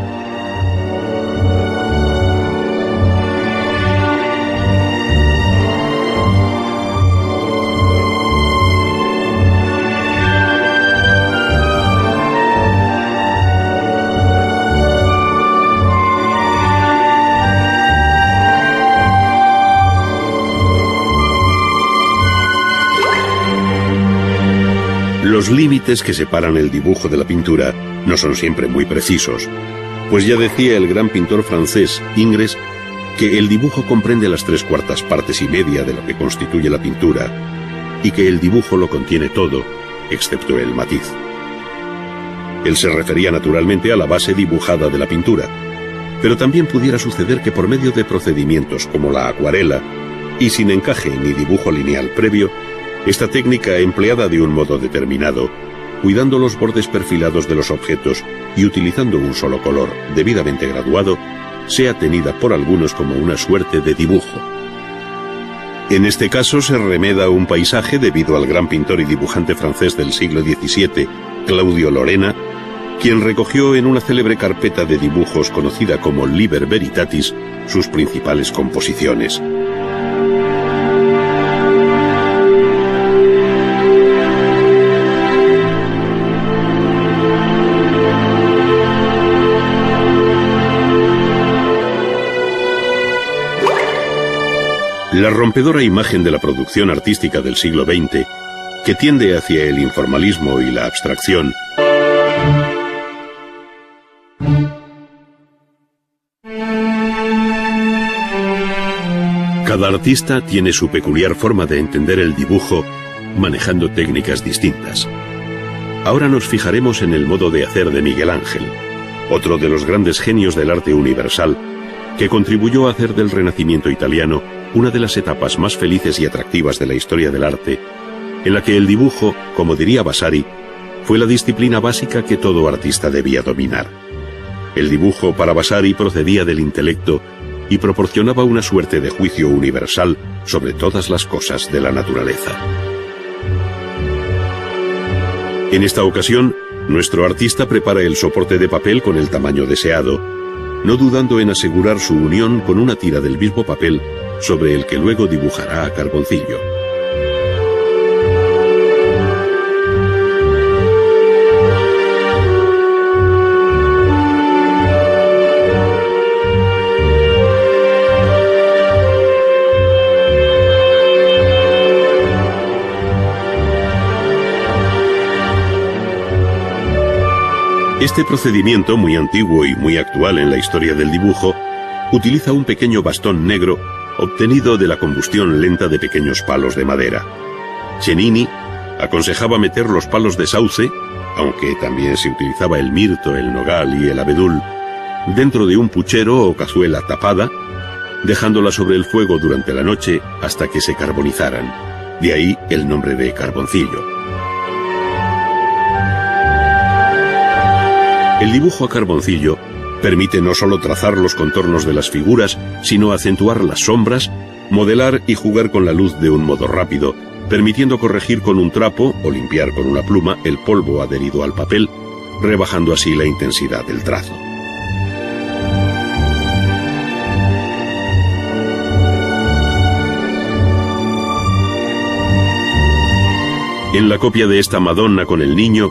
Los límites que separan el dibujo de la pintura no son siempre muy precisos, pues ya decía el gran pintor francés Ingres que el dibujo comprende las 3/4 partes y media de lo que constituye la pintura y que el dibujo lo contiene todo, excepto el matiz. Él se refería naturalmente a la base dibujada de la pintura, pero también pudiera suceder que por medio de procedimientos como la acuarela, y sin encaje ni dibujo lineal previo, esta técnica empleada de un modo determinado, cuidando los bordes perfilados de los objetos y utilizando un solo color debidamente graduado, sea tenida por algunos como una suerte de dibujo. En este caso se remeda un paisaje debido al gran pintor y dibujante francés del siglo XVII, Claudio Lorena, quien recogió en una célebre carpeta de dibujos conocida como Liber Veritatis sus principales composiciones. La rompedora imagen de la producción artística del siglo XX, que tiende hacia el informalismo y la abstracción, Cada artista tiene su peculiar forma de entender el dibujo, manejando técnicas distintas. Ahora nos fijaremos en el modo de hacer de Miguel Ángel, otro de los grandes genios del arte universal, que contribuyó a hacer del Renacimiento italiano una de las etapas más felices y atractivas de la historia del arte, en la que el dibujo, como diría Vasari, fue la disciplina básica que todo artista debía dominar. El dibujo para Vasari procedía del intelecto y proporcionaba una suerte de juicio universal sobre todas las cosas de la naturaleza. En esta ocasión, nuestro artista prepara el soporte de papel con el tamaño deseado, no dudando en asegurar su unión con una tira del mismo papel sobre el que luego dibujará a carboncillo. Este procedimiento, muy antiguo y muy actual en la historia del dibujo, utiliza un pequeño bastón negro obtenido de la combustión lenta de pequeños palos de madera. Cennini aconsejaba meter los palos de sauce, aunque también se utilizaba el mirto, el nogal y el abedul, dentro de un puchero o cazuela tapada, dejándola sobre el fuego durante la noche hasta que se carbonizaran. De ahí el nombre de carboncillo. El dibujo a carboncillo permite no solo trazar los contornos de las figuras, sino acentuar las sombras, modelar y jugar con la luz de un modo rápido, permitiendo corregir con un trapo o limpiar con una pluma el polvo adherido al papel, rebajando así la intensidad del trazo. En la copia de esta Madonna con el niño,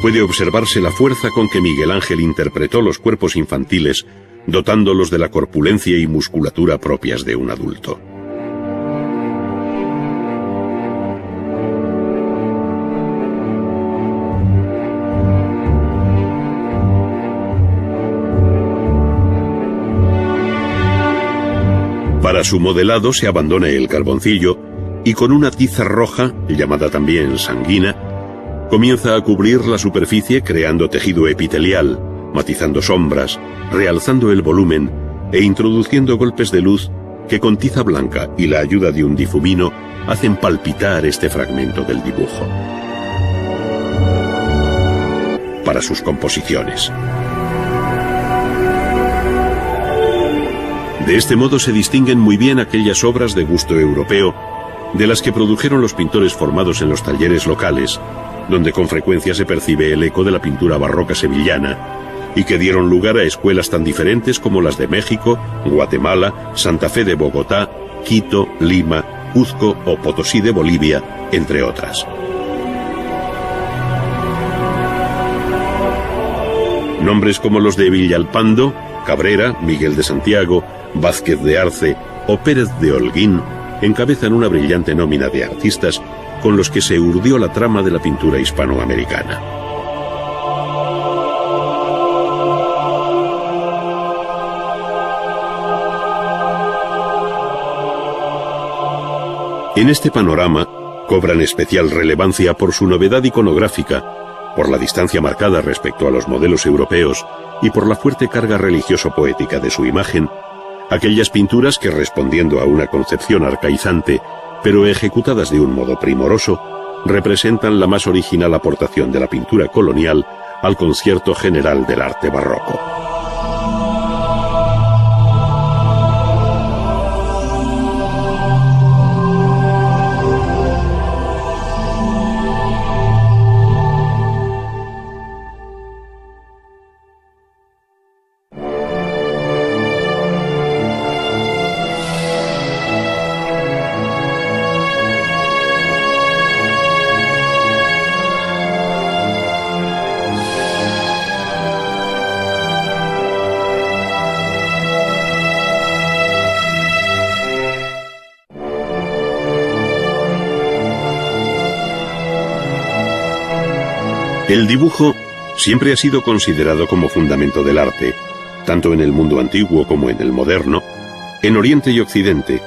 puede observarse la fuerza con que Miguel Ángel interpretó los cuerpos infantiles, dotándolos de la corpulencia y musculatura propias de un adulto. Para su modelado se abandona el carboncillo y con una tiza roja, llamada también sanguina, comienza a cubrir la superficie creando tejido epitelial, matizando sombras, realzando el volumen e introduciendo golpes de luz que con tiza blanca y la ayuda de un difumino hacen palpitar este fragmento del dibujo. Para sus composiciones. De este modo se distinguen muy bien aquellas obras de gusto europeo de las que produjeron los pintores formados en los talleres locales, donde con frecuencia se percibe el eco de la pintura barroca sevillana, y que dieron lugar a escuelas tan diferentes como las de México, Guatemala, Santa Fe de Bogotá, Quito, Lima, Cuzco o Potosí de Bolivia, entre otras. Nombres como los de Villalpando, Cabrera, Miguel de Santiago, Vázquez de Arce o Pérez de Holguín encabezan una brillante nómina de artistas con los que se urdió la trama de la pintura hispanoamericana. En este panorama cobran especial relevancia por su novedad iconográfica, por la distancia marcada respecto a los modelos europeos y por la fuerte carga religioso-poética de su imagen, aquellas pinturas que, respondiendo a una concepción arcaizante, pero ejecutadas de un modo primoroso, representan la más original aportación de la pintura colonial al concierto general del arte barroco. El dibujo siempre ha sido considerado como fundamento del arte, tanto en el mundo antiguo como en el moderno, en Oriente y Occidente,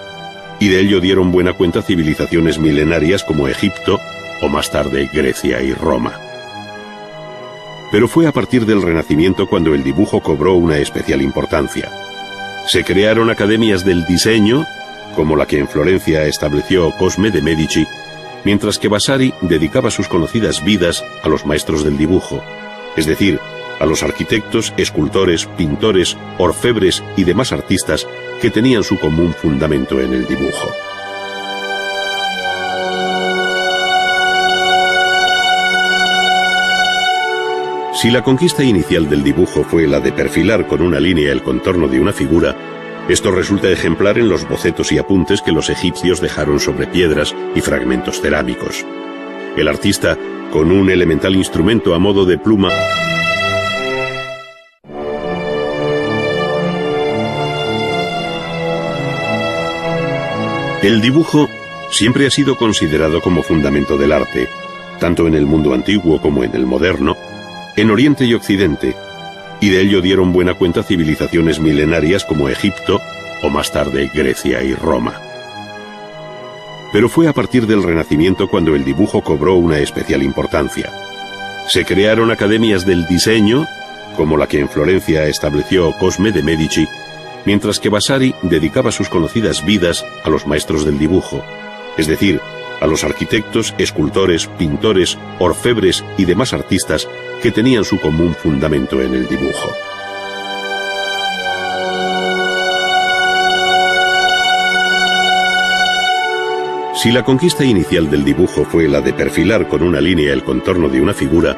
y de ello dieron buena cuenta civilizaciones milenarias como Egipto o más tarde Grecia y Roma. Pero fue a partir del Renacimiento cuando el dibujo cobró una especial importancia. Se crearon academias del diseño, como la que en Florencia estableció Cosme de Medici, mientras que Vasari dedicaba sus conocidas vidas a los maestros del dibujo, es decir, a los arquitectos, escultores, pintores, orfebres y demás artistas que tenían su común fundamento en el dibujo. Si la conquista inicial del dibujo fue la de perfilar con una línea el contorno de una figura, esto resulta ejemplar en los bocetos y apuntes que los egipcios dejaron sobre piedras y fragmentos cerámicos. El artista, con un elemental instrumento a modo de pluma, el dibujo siempre ha sido considerado como fundamento del arte, tanto en el mundo antiguo como en el moderno, en Oriente y Occidente, y de ello dieron buena cuenta civilizaciones milenarias como Egipto o más tarde Grecia y Roma. Pero fue a partir del Renacimiento cuando el dibujo cobró una especial importancia. Se crearon academias del diseño, como la que en Florencia estableció Cosme de Medici, mientras que Vasari dedicaba sus conocidas vidas a los maestros del dibujo, es decir, a los arquitectos, escultores, pintores, orfebres y demás artistas que tenían su común fundamento en el dibujo. Si la conquista inicial del dibujo fue la de perfilar con una línea el contorno de una figura,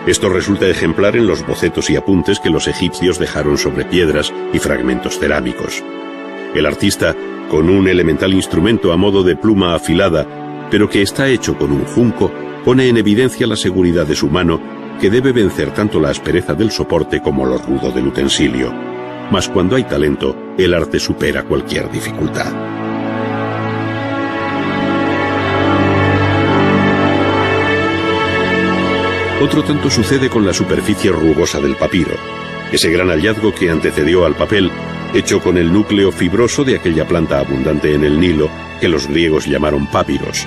esto resulta ejemplar en los bocetos y apuntes que los egipcios dejaron sobre piedras y fragmentos cerámicos. El artista, con un elemental instrumento a modo de pluma afilada, pero que está hecho con un junco, pone en evidencia la seguridad de su mano, que debe vencer tanto la aspereza del soporte como lo rudo del utensilio. Mas cuando hay talento, el arte supera cualquier dificultad. Otro tanto sucede con la superficie rugosa del papiro, ese gran hallazgo que antecedió al papel, hecho con el núcleo fibroso de aquella planta abundante en el Nilo, que los griegos llamaron papiros.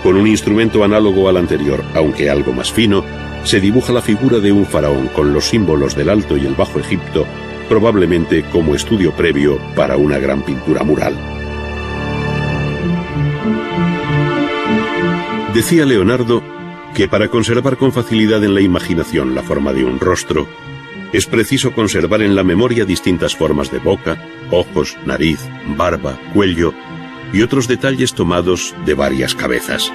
Con un instrumento análogo al anterior, aunque algo más fino, se dibuja la figura de un faraón con los símbolos del Alto y el Bajo Egipto, probablemente como estudio previo para una gran pintura mural. Decía Leonardo que para conservar con facilidad en la imaginación la forma de un rostro, es preciso conservar en la memoria distintas formas de boca, ojos, nariz, barba, cuello y otros detalles tomados de varias cabezas.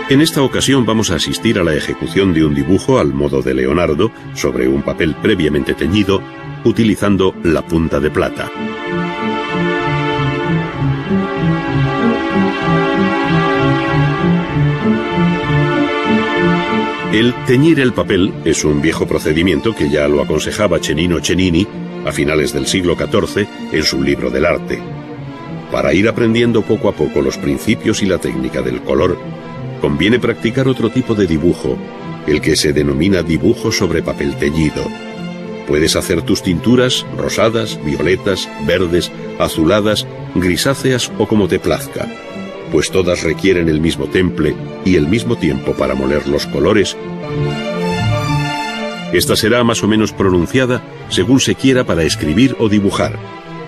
En esta ocasión vamos a asistir a la ejecución de un dibujo al modo de Leonardo sobre un papel previamente teñido, utilizando la punta de plata. El teñir el papel es un viejo procedimiento que ya lo aconsejaba Cennino Cennini a finales del siglo XIV en su libro del arte. Para ir aprendiendo poco a poco los principios y la técnica del color, conviene practicar otro tipo de dibujo, el que se denomina dibujo sobre papel teñido. Puedes hacer tus tinturas rosadas, violetas, verdes, azuladas, grisáceas o como te plazca, pues todas requieren el mismo temple y el mismo tiempo para moler los colores. Esta será más o menos pronunciada según se quiera para escribir o dibujar,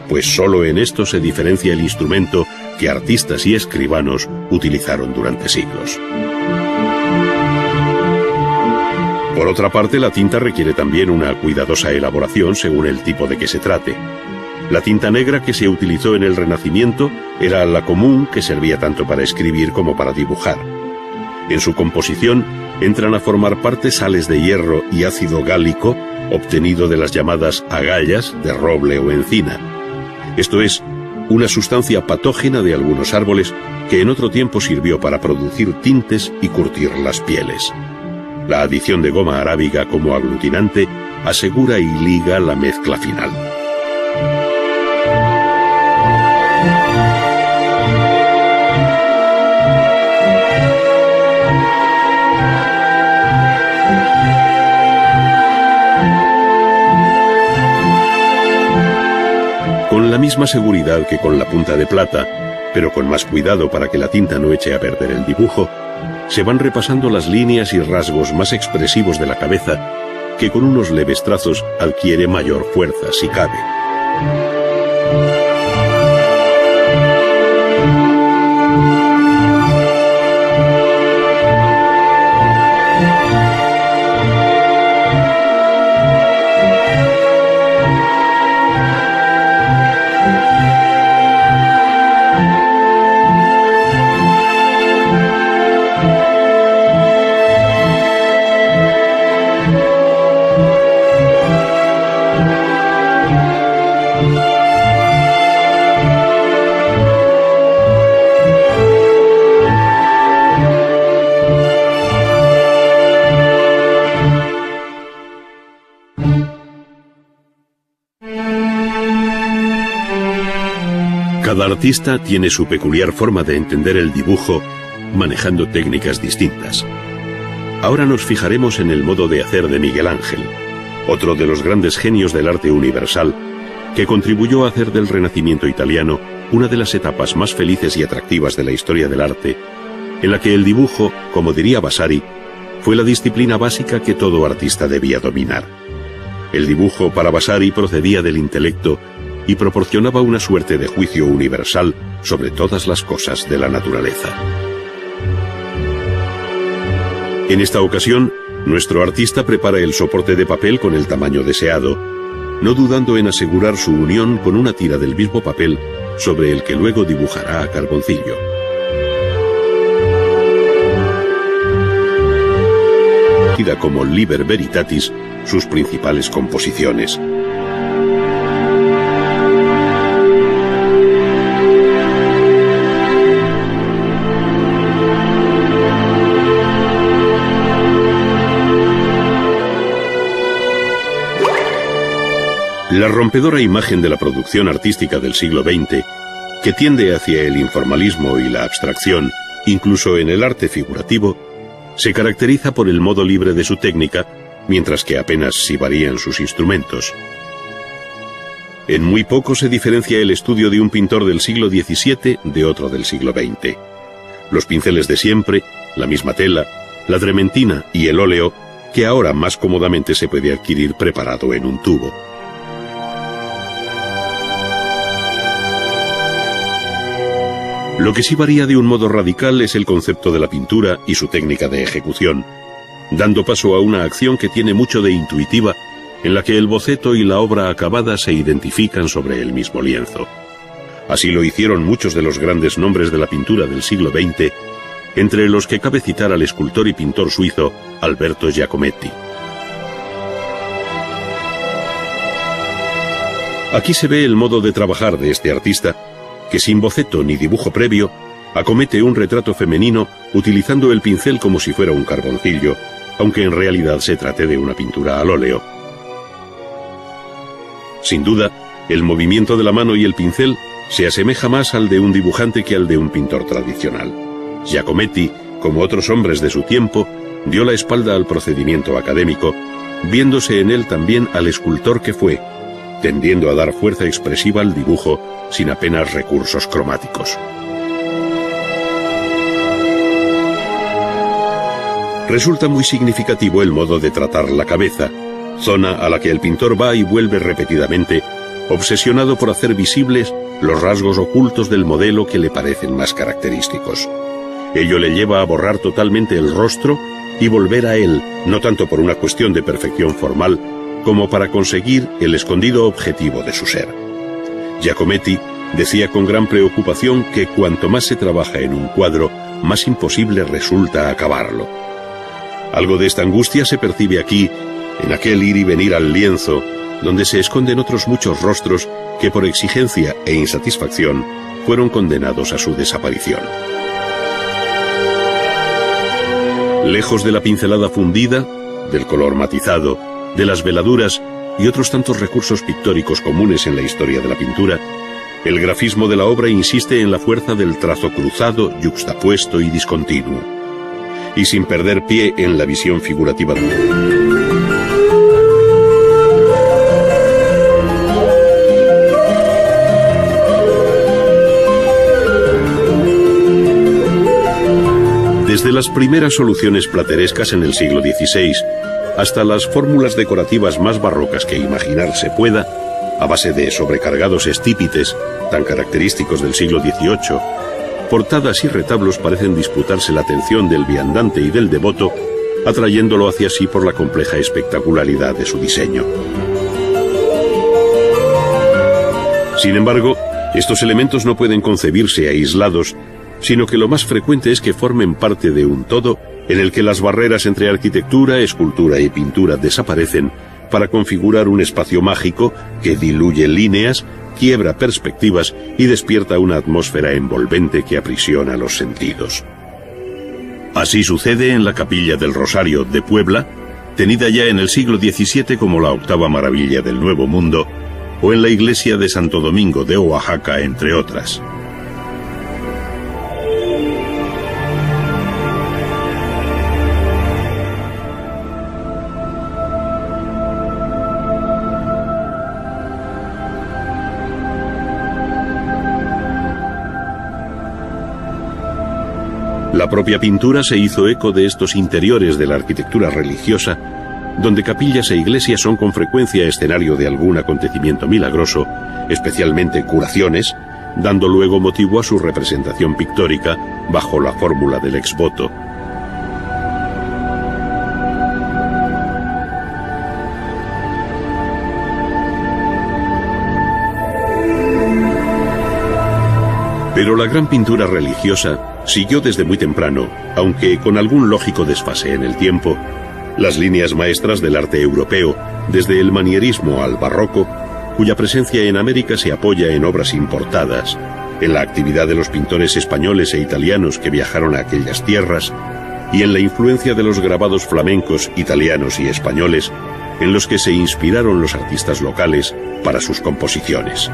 pues solo en esto se diferencia el instrumento que artistas y escribanos utilizaron durante siglos. Por otra parte, la tinta requiere también una cuidadosa elaboración según el tipo de que se trate. La tinta negra que se utilizó en el Renacimiento era la común, que servía tanto para escribir como para dibujar. En su composición entran a formar parte sales de hierro y ácido gálico obtenido de las llamadas agallas de roble o encina. Esto es, una sustancia patógena de algunos árboles que en otro tiempo sirvió para producir tintes y curtir las pieles. La adición de goma arábiga como aglutinante asegura y liga la mezcla final. Con la misma seguridad que con la punta de plata, pero con más cuidado para que la tinta no eche a perder el dibujo, se van repasando las líneas y rasgos más expresivos de la cabeza, que con unos leves trazos adquiere mayor fuerza si cabe. Cada artista tiene su peculiar forma de entender el dibujo, manejando técnicas distintas. Ahora nos fijaremos en el modo de hacer de Miguel Ángel, otro de los grandes genios del arte universal, que contribuyó a hacer del Renacimiento italiano una de las etapas más felices y atractivas de la historia del arte, en la que el dibujo, como diría Vasari, fue la disciplina básica que todo artista debía dominar. El dibujo para Vasari procedía del intelecto y proporcionaba una suerte de juicio universal sobre todas las cosas de la naturaleza. En esta ocasión, nuestro artista prepara el soporte de papel con el tamaño deseado, no dudando en asegurar su unión con una tira del mismo papel sobre el que luego dibujará a carboncillo. Como Liber Veritatis, sus principales composiciones. La rompedora imagen de la producción artística del siglo XX, que tiende hacia el informalismo y la abstracción, incluso en el arte figurativo, se caracteriza por el modo libre de su técnica, mientras que apenas si varían sus instrumentos. En muy poco se diferencia el estudio de un pintor del siglo XVII de otro del siglo XX. Los pinceles de siempre, la misma tela, la trementina y el óleo, que ahora más cómodamente se puede adquirir preparado en un tubo. Lo que sí varía de un modo radical es el concepto de la pintura y su técnica de ejecución, dando paso a una acción que tiene mucho de intuitiva, en la que el boceto y la obra acabada se identifican sobre el mismo lienzo. Así lo hicieron muchos de los grandes nombres de la pintura del siglo XX, entre los que cabe citar al escultor y pintor suizo Alberto Giacometti. Aquí se ve el modo de trabajar de este artista, que sin boceto ni dibujo previo, acomete un retrato femenino utilizando el pincel como si fuera un carboncillo, aunque en realidad se trate de una pintura al óleo. Sin duda, el movimiento de la mano y el pincel se asemeja más al de un dibujante que al de un pintor tradicional. Giacometti, como otros hombres de su tiempo, dio la espalda al procedimiento académico, viéndose en él también al escultor que fue, tendiendo a dar fuerza expresiva al dibujo sin apenas recursos cromáticos. Resulta muy significativo el modo de tratar la cabeza, zona a la que el pintor va y vuelve repetidamente, obsesionado por hacer visibles los rasgos ocultos del modelo que le parecen más característicos. Ello le lleva a borrar totalmente el rostro y volver a él, no tanto por una cuestión de perfección formal, como para conseguir el escondido objetivo de su ser. Giacometti decía con gran preocupación que cuanto más se trabaja en un cuadro, más imposible resulta acabarlo. Algo de esta angustia se percibe aquí, en aquel ir y venir al lienzo, donde se esconden otros muchos rostros que por exigencia e insatisfacción fueron condenados a su desaparición. Lejos de la pincelada fundida, del color matizado, de las veladuras y otros tantos recursos pictóricos comunes en la historia de la pintura, el grafismo de la obra insiste en la fuerza del trazo cruzado, yuxtapuesto y discontinuo, y sin perder pie en la visión figurativa. Desde las primeras soluciones platerescas en el siglo XVI hasta las fórmulas decorativas más barrocas que imaginarse pueda, a base de sobrecargados estípites, tan característicos del siglo XVIII, portadas y retablos parecen disputarse la atención del viandante y del devoto, atrayéndolo hacia sí por la compleja espectacularidad de su diseño. Sin embargo, estos elementos no pueden concebirse aislados, sino que lo más frecuente es que formen parte de un todo en el que las barreras entre arquitectura, escultura y pintura desaparecen para configurar un espacio mágico que diluye líneas, quiebra perspectivas y despierta una atmósfera envolvente que aprisiona los sentidos. Así sucede en la Capilla del Rosario de Puebla, tenida ya en el siglo XVII como la octava maravilla del Nuevo Mundo, o en la iglesia de Santo Domingo de Oaxaca, entre otras. La propia pintura se hizo eco de estos interiores de la arquitectura religiosa, donde capillas e iglesias son con frecuencia escenario de algún acontecimiento milagroso, especialmente curaciones, dando luego motivo a su representación pictórica bajo la fórmula del ex voto. Pero la gran pintura religiosa siguió desde muy temprano, aunque con algún lógico desfase en el tiempo, las líneas maestras del arte europeo, desde el manierismo al barroco, cuya presencia en América se apoya en obras importadas, en la actividad de los pintores españoles e italianos que viajaron a aquellas tierras, y en la influencia de los grabados flamencos, italianos y españoles, en los que se inspiraron los artistas locales para sus composiciones.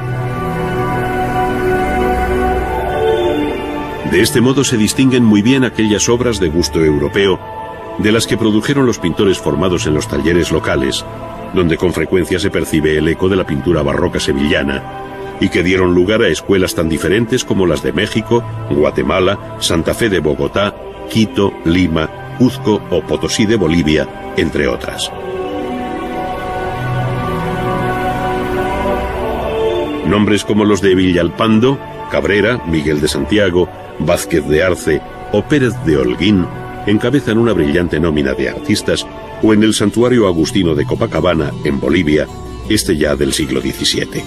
De este modo se distinguen muy bien aquellas obras de gusto europeo, de las que produjeron los pintores formados en los talleres locales, donde con frecuencia se percibe el eco de la pintura barroca sevillana, y que dieron lugar a escuelas tan diferentes como las de México, Guatemala, Santa Fe de Bogotá, Quito, Lima, Cuzco o Potosí de Bolivia, entre otras. Nombres como los de Villalpando, Cabrera, Miguel de Santiago, Vázquez de Arce o Pérez de Holguín encabezan una brillante nómina de artistas, o en el Santuario Agustino de Copacabana, en Bolivia, este ya del siglo XVII.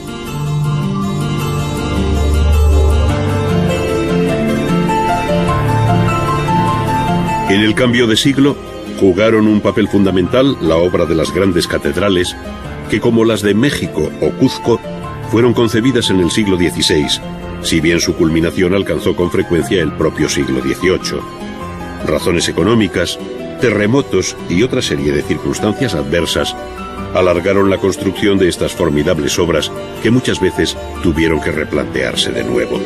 En el cambio de siglo, jugaron un papel fundamental la obra de las grandes catedrales, que como las de México o Cuzco, fueron concebidas en el siglo XVI, si bien su culminación alcanzó con frecuencia el propio siglo XVIII. Razones económicas, terremotos y otra serie de circunstancias adversas alargaron la construcción de estas formidables obras que muchas veces tuvieron que replantearse de nuevo.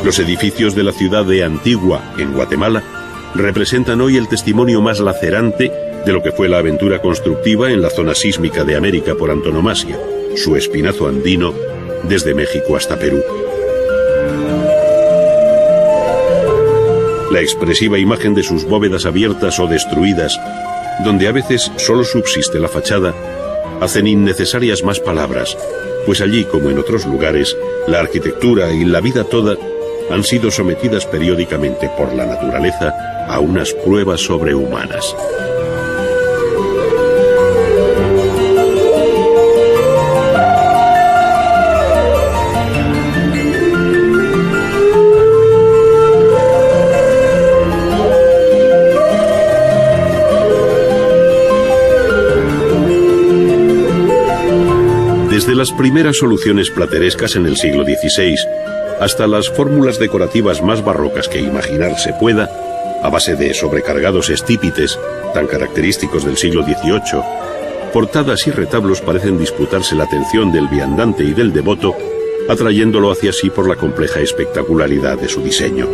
Los edificios de la ciudad de Antigua, en Guatemala, representan hoy el testimonio más lacerante de lo que fue la aventura constructiva en la zona sísmica de América por antonomasia, su espinazo andino, desde México hasta Perú. La expresiva imagen de sus bóvedas abiertas o destruidas, donde a veces solo subsiste la fachada, hacen innecesarias más palabras, pues allí, como en otros lugares, la arquitectura y la vida toda han sido sometidas periódicamente por la naturaleza a unas pruebas sobrehumanas. Desde las primeras soluciones platerescas en el siglo XVI hasta las fórmulas decorativas más barrocas que imaginarse pueda, a base de sobrecargados estípites, tan característicos del siglo XVIII, portadas y retablos parecen disputarse la atención del viandante y del devoto, atrayéndolo hacia sí por la compleja espectacularidad de su diseño.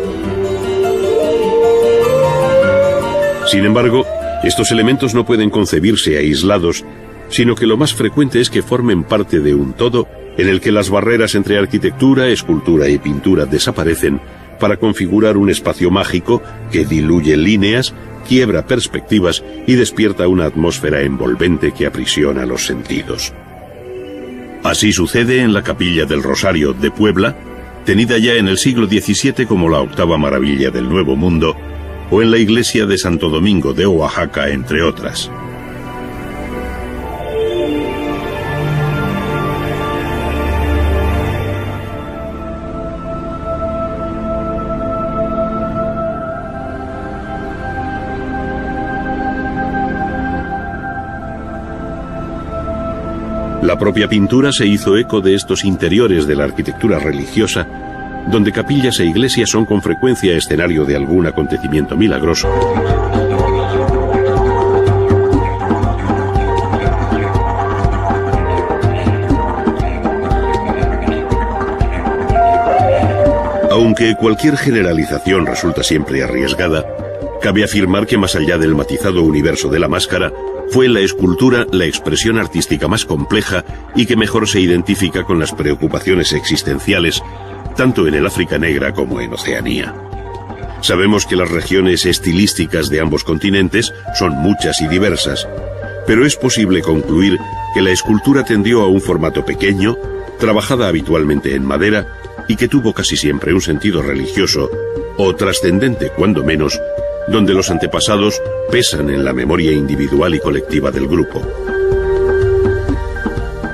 Sin embargo, estos elementos no pueden concebirse aislados, sino que lo más frecuente es que formen parte de un todo en el que las barreras entre arquitectura, escultura y pintura desaparecen para configurar un espacio mágico que diluye líneas, quiebra perspectivas y despierta una atmósfera envolvente que aprisiona los sentidos. Así sucede en la Capilla del Rosario de Puebla, tenida ya en el siglo XVII como la octava maravilla del Nuevo Mundo, o en la iglesia de Santo Domingo de Oaxaca, entre otras. La propia pintura se hizo eco de estos interiores de la arquitectura religiosa, donde capillas e iglesias son con frecuencia escenario de algún acontecimiento milagroso. Aunque cualquier generalización resulta siempre arriesgada, cabe afirmar que más allá del matizado universo de la máscara, fue la escultura la expresión artística más compleja y que mejor se identifica con las preocupaciones existenciales, tanto en el África Negra como en Oceanía. Sabemos que las regiones estilísticas de ambos continentes son muchas y diversas, pero es posible concluir que la escultura tendió a un formato pequeño, trabajada habitualmente en madera y que tuvo casi siempre un sentido religioso, o trascendente cuando menos, donde los antepasados pesan en la memoria individual y colectiva del grupo.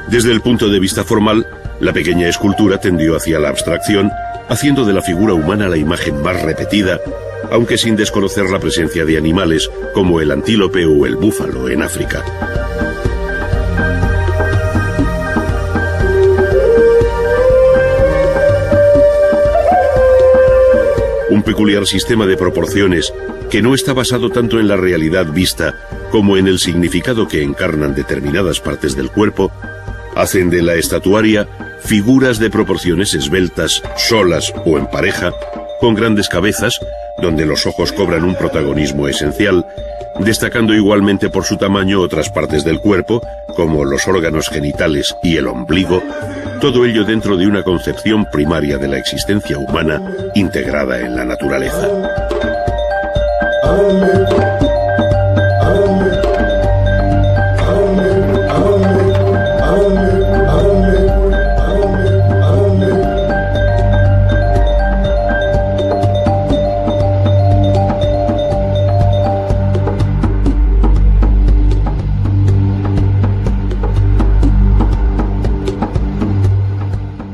Desde el punto de vista formal, la pequeña escultura tendió hacia la abstracción, haciendo de la figura humana la imagen más repetida, aunque sin desconocer la presencia de animales como el antílope o el búfalo en África. Un peculiar sistema de proporciones que no está basado tanto en la realidad vista como en el significado que encarnan determinadas partes del cuerpo, hacen de la estatuaria figuras de proporciones esbeltas, solas o en pareja, con grandes cabezas, donde los ojos cobran un protagonismo esencial, destacando igualmente por su tamaño otras partes del cuerpo, como los órganos genitales y el ombligo, todo ello dentro de una concepción primaria de la existencia humana integrada en la naturaleza.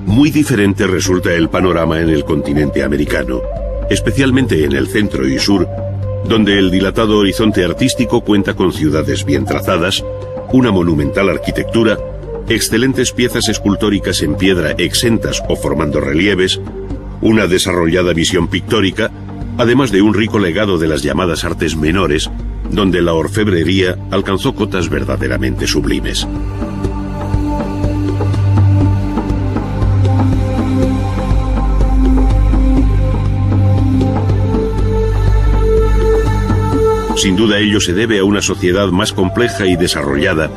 Muy diferente resulta el panorama en el continente americano, especialmente en el centro y sur, donde el dilatado horizonte artístico cuenta con ciudades bien trazadas, una monumental arquitectura, excelentes piezas escultóricas en piedra exentas o formando relieves, una desarrollada visión pictórica, además de un rico legado de las llamadas artes menores, donde la orfebrería alcanzó cotas verdaderamente sublimes. Sin duda ello se debe a una sociedad más compleja y desarrollada,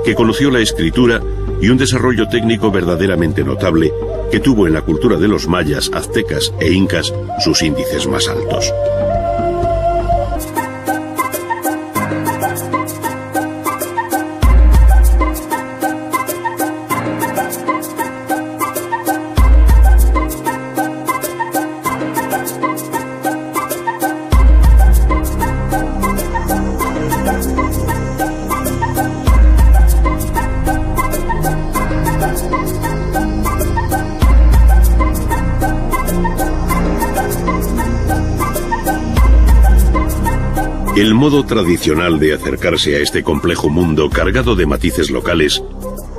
que conoció la escritura y un desarrollo técnico verdaderamente notable, que tuvo en la cultura de los mayas, aztecas e incas sus índices más altos. El modo tradicional de acercarse a este complejo mundo cargado de matices locales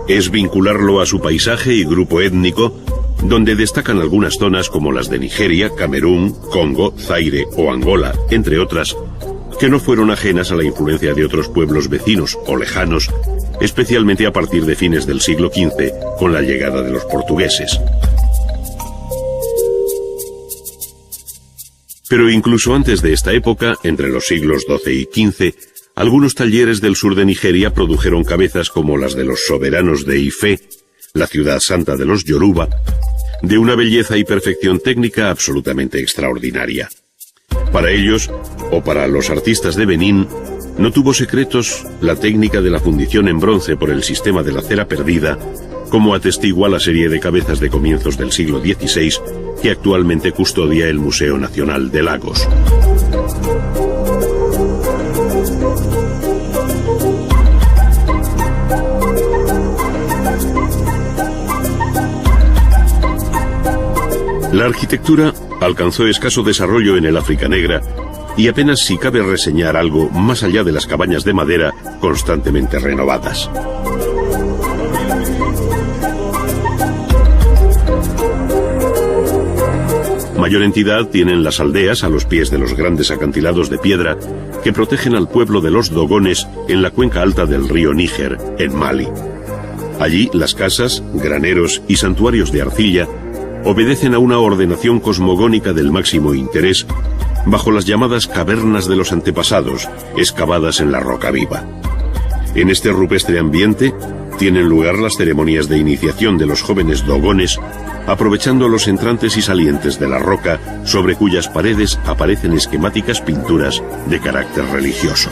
es vincularlo a su paisaje y grupo étnico, donde destacan algunas zonas como las de Nigeria, Camerún, Congo, Zaire o Angola, entre otras, que no fueron ajenas a la influencia de otros pueblos vecinos o lejanos, especialmente a partir de fines del siglo XV, con la llegada de los portugueses. Pero incluso antes de esta época, entre los siglos XII y XV, algunos talleres del sur de Nigeria produjeron cabezas como las de los soberanos de Ifé, la ciudad santa de los Yoruba, de una belleza y perfección técnica absolutamente extraordinaria. Para ellos, o para los artistas de Benín, no tuvo secretos la técnica de la fundición en bronce por el sistema de la cera perdida, como atestigua la serie de cabezas de comienzos del siglo XVI que actualmente custodia el Museo Nacional de Lagos. La arquitectura alcanzó escaso desarrollo en el África Negra y apenas si cabe reseñar algo más allá de las cabañas de madera constantemente renovadas. Mayor entidad tienen las aldeas a los pies de los grandes acantilados de piedra que protegen al pueblo de los Dogones en la cuenca alta del río Níger, en Mali. Allí las casas, graneros y santuarios de arcilla obedecen a una ordenación cosmogónica del máximo interés bajo las llamadas cavernas de los antepasados, excavadas en la roca viva. En este rupestre ambiente tienen lugar las ceremonias de iniciación de los jóvenes dogones, aprovechando los entrantes y salientes de la roca sobre cuyas paredes aparecen esquemáticas pinturas de carácter religioso.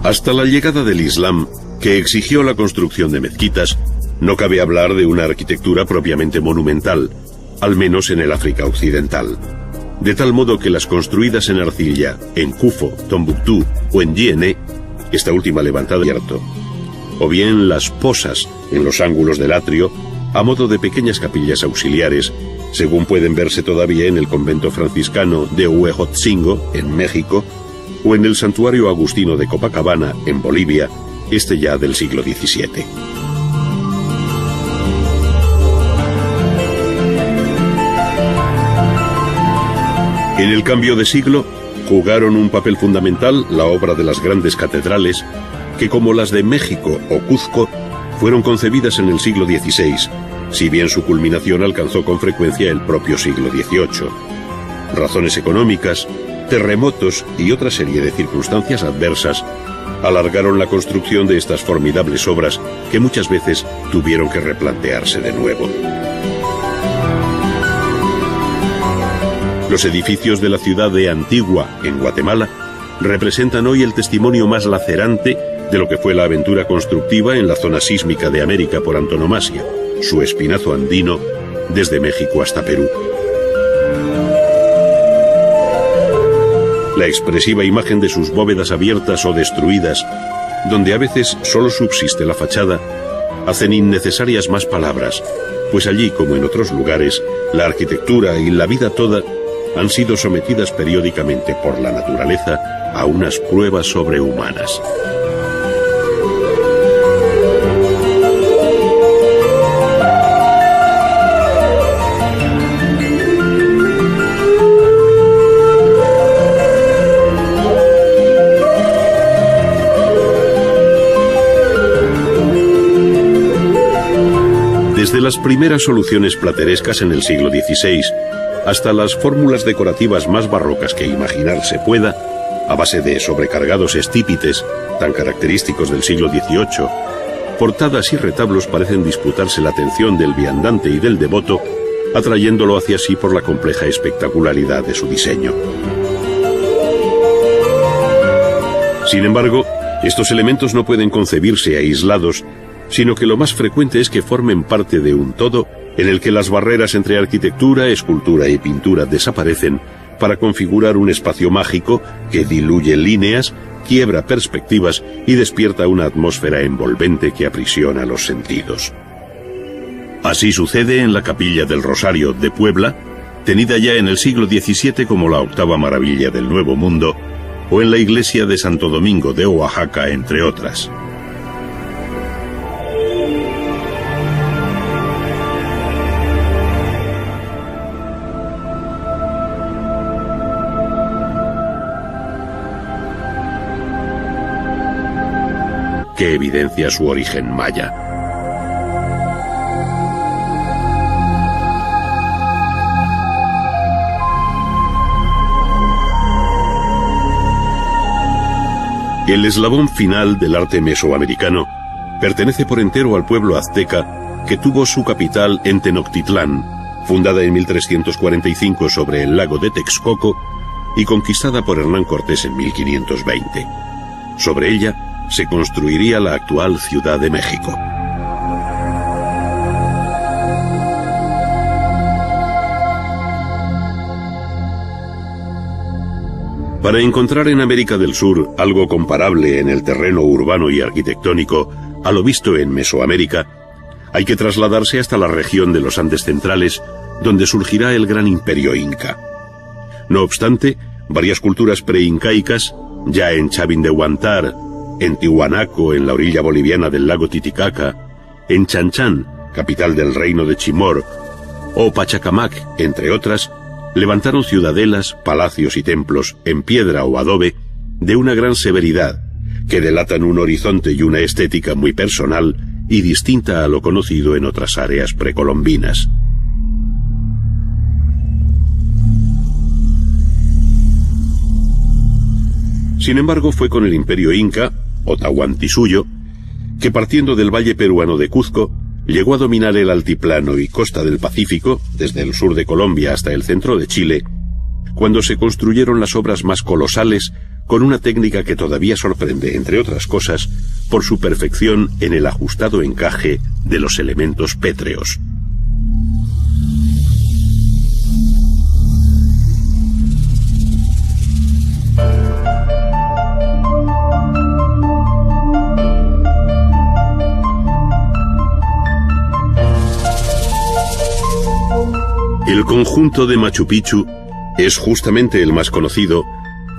Hasta la llegada del Islam, que exigió la construcción de mezquitas, no cabe hablar de una arquitectura propiamente monumental, al menos en el África occidental. De tal modo que las construidas en arcilla, en Kufo, Tombuctú o en Djenné, esta última levantada abierto, o bien las posas en los ángulos del atrio, a modo de pequeñas capillas auxiliares, según pueden verse todavía en el convento franciscano de Huejotzingo, en México, o en el santuario agustino de Copacabana, en Bolivia, este ya del siglo XVII. En el cambio de siglo, jugaron un papel fundamental la obra de las grandes catedrales, que como las de México o Cuzco, fueron concebidas en el siglo XVI, si bien su culminación alcanzó con frecuencia el propio siglo XVIII. Razones económicas, terremotos y otra serie de circunstancias adversas alargaron la construcción de estas formidables obras que muchas veces tuvieron que replantearse de nuevo. Los edificios de la ciudad de Antigua, en Guatemala, representan hoy el testimonio más lacerante de lo que fue la aventura constructiva en la zona sísmica de América por antonomasia, su espinazo andino, desde México hasta Perú. La expresiva imagen de sus bóvedas abiertas o destruidas, donde a veces solo subsiste la fachada, hacen innecesarias más palabras, pues allí, como en otros lugares, la arquitectura y la vida toda han sido sometidas periódicamente por la naturaleza a unas pruebas sobrehumanas. Desde las primeras soluciones platerescas en el siglo XVI hasta las fórmulas decorativas más barrocas que imaginarse pueda, a base de sobrecargados estípites, tan característicos del siglo XVIII, portadas y retablos parecen disputarse la atención del viandante y del devoto, atrayéndolo hacia sí por la compleja espectacularidad de su diseño. Sin embargo, estos elementos no pueden concebirse aislados, sino que lo más frecuente es que formen parte de un todo en el que las barreras entre arquitectura, escultura y pintura desaparecen para configurar un espacio mágico que diluye líneas, quiebra perspectivas y despierta una atmósfera envolvente que aprisiona los sentidos. Así sucede en la Capilla del Rosario de Puebla, tenida ya en el siglo XVII como la octava maravilla del Nuevo Mundo, o en la iglesia de Santo Domingo de Oaxaca, entre otras. Que evidencia su origen maya. El eslabón final del arte mesoamericano pertenece por entero al pueblo azteca que tuvo su capital en Tenochtitlán, fundada en 1345 sobre el lago de Texcoco y conquistada por Hernán Cortés en 1520. Sobre ella se construiría la actual Ciudad de México. Para encontrar en América del Sur algo comparable en el terreno urbano y arquitectónico a lo visto en Mesoamérica, hay que trasladarse hasta la región de los Andes centrales, donde surgirá el gran imperio inca. No obstante, varias culturas preincaicas, ya en Chavín de Huántar, en Tiwanaco, en la orilla boliviana del lago Titicaca, en Chanchán, capital del reino de Chimor, o Pachacamac, entre otras, levantaron ciudadelas, palacios y templos en piedra o adobe de una gran severidad, que delatan un horizonte y una estética muy personal y distinta a lo conocido en otras áreas precolombinas. Sin embargo, fue con el imperio inca, o Tahuantinsuyo, que partiendo del valle peruano de Cuzco, llegó a dominar el altiplano y costa del Pacífico, desde el sur de Colombia hasta el centro de Chile, cuando se construyeron las obras más colosales con una técnica que todavía sorprende, entre otras cosas, por su perfección en el ajustado encaje de los elementos pétreos. El conjunto de Machu Picchu es justamente el más conocido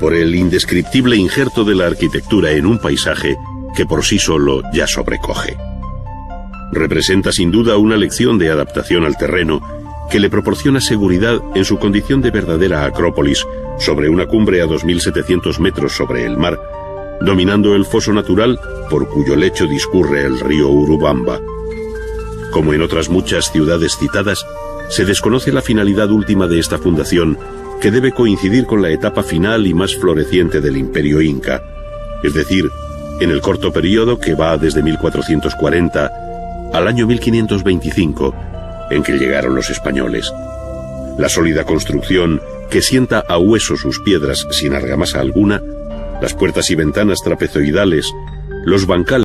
por el indescriptible injerto de la arquitectura en un paisaje que por sí solo ya sobrecoge. Representa sin duda una lección de adaptación al terreno que le proporciona seguridad en su condición de verdadera acrópolis sobre una cumbre a 2.700 metros sobre el mar, dominando el foso natural por cuyo lecho discurre el río Urubamba. Como en otras muchas ciudades citadas, se desconoce la finalidad última de esta fundación, que debe coincidir con la etapa final y más floreciente del imperio inca, es decir, en el corto periodo que va desde 1440 al año 1525, en que llegaron los españoles. La sólida construcción, que sienta a hueso sus piedras sin argamasa alguna, las puertas y ventanas trapezoidales, los bancales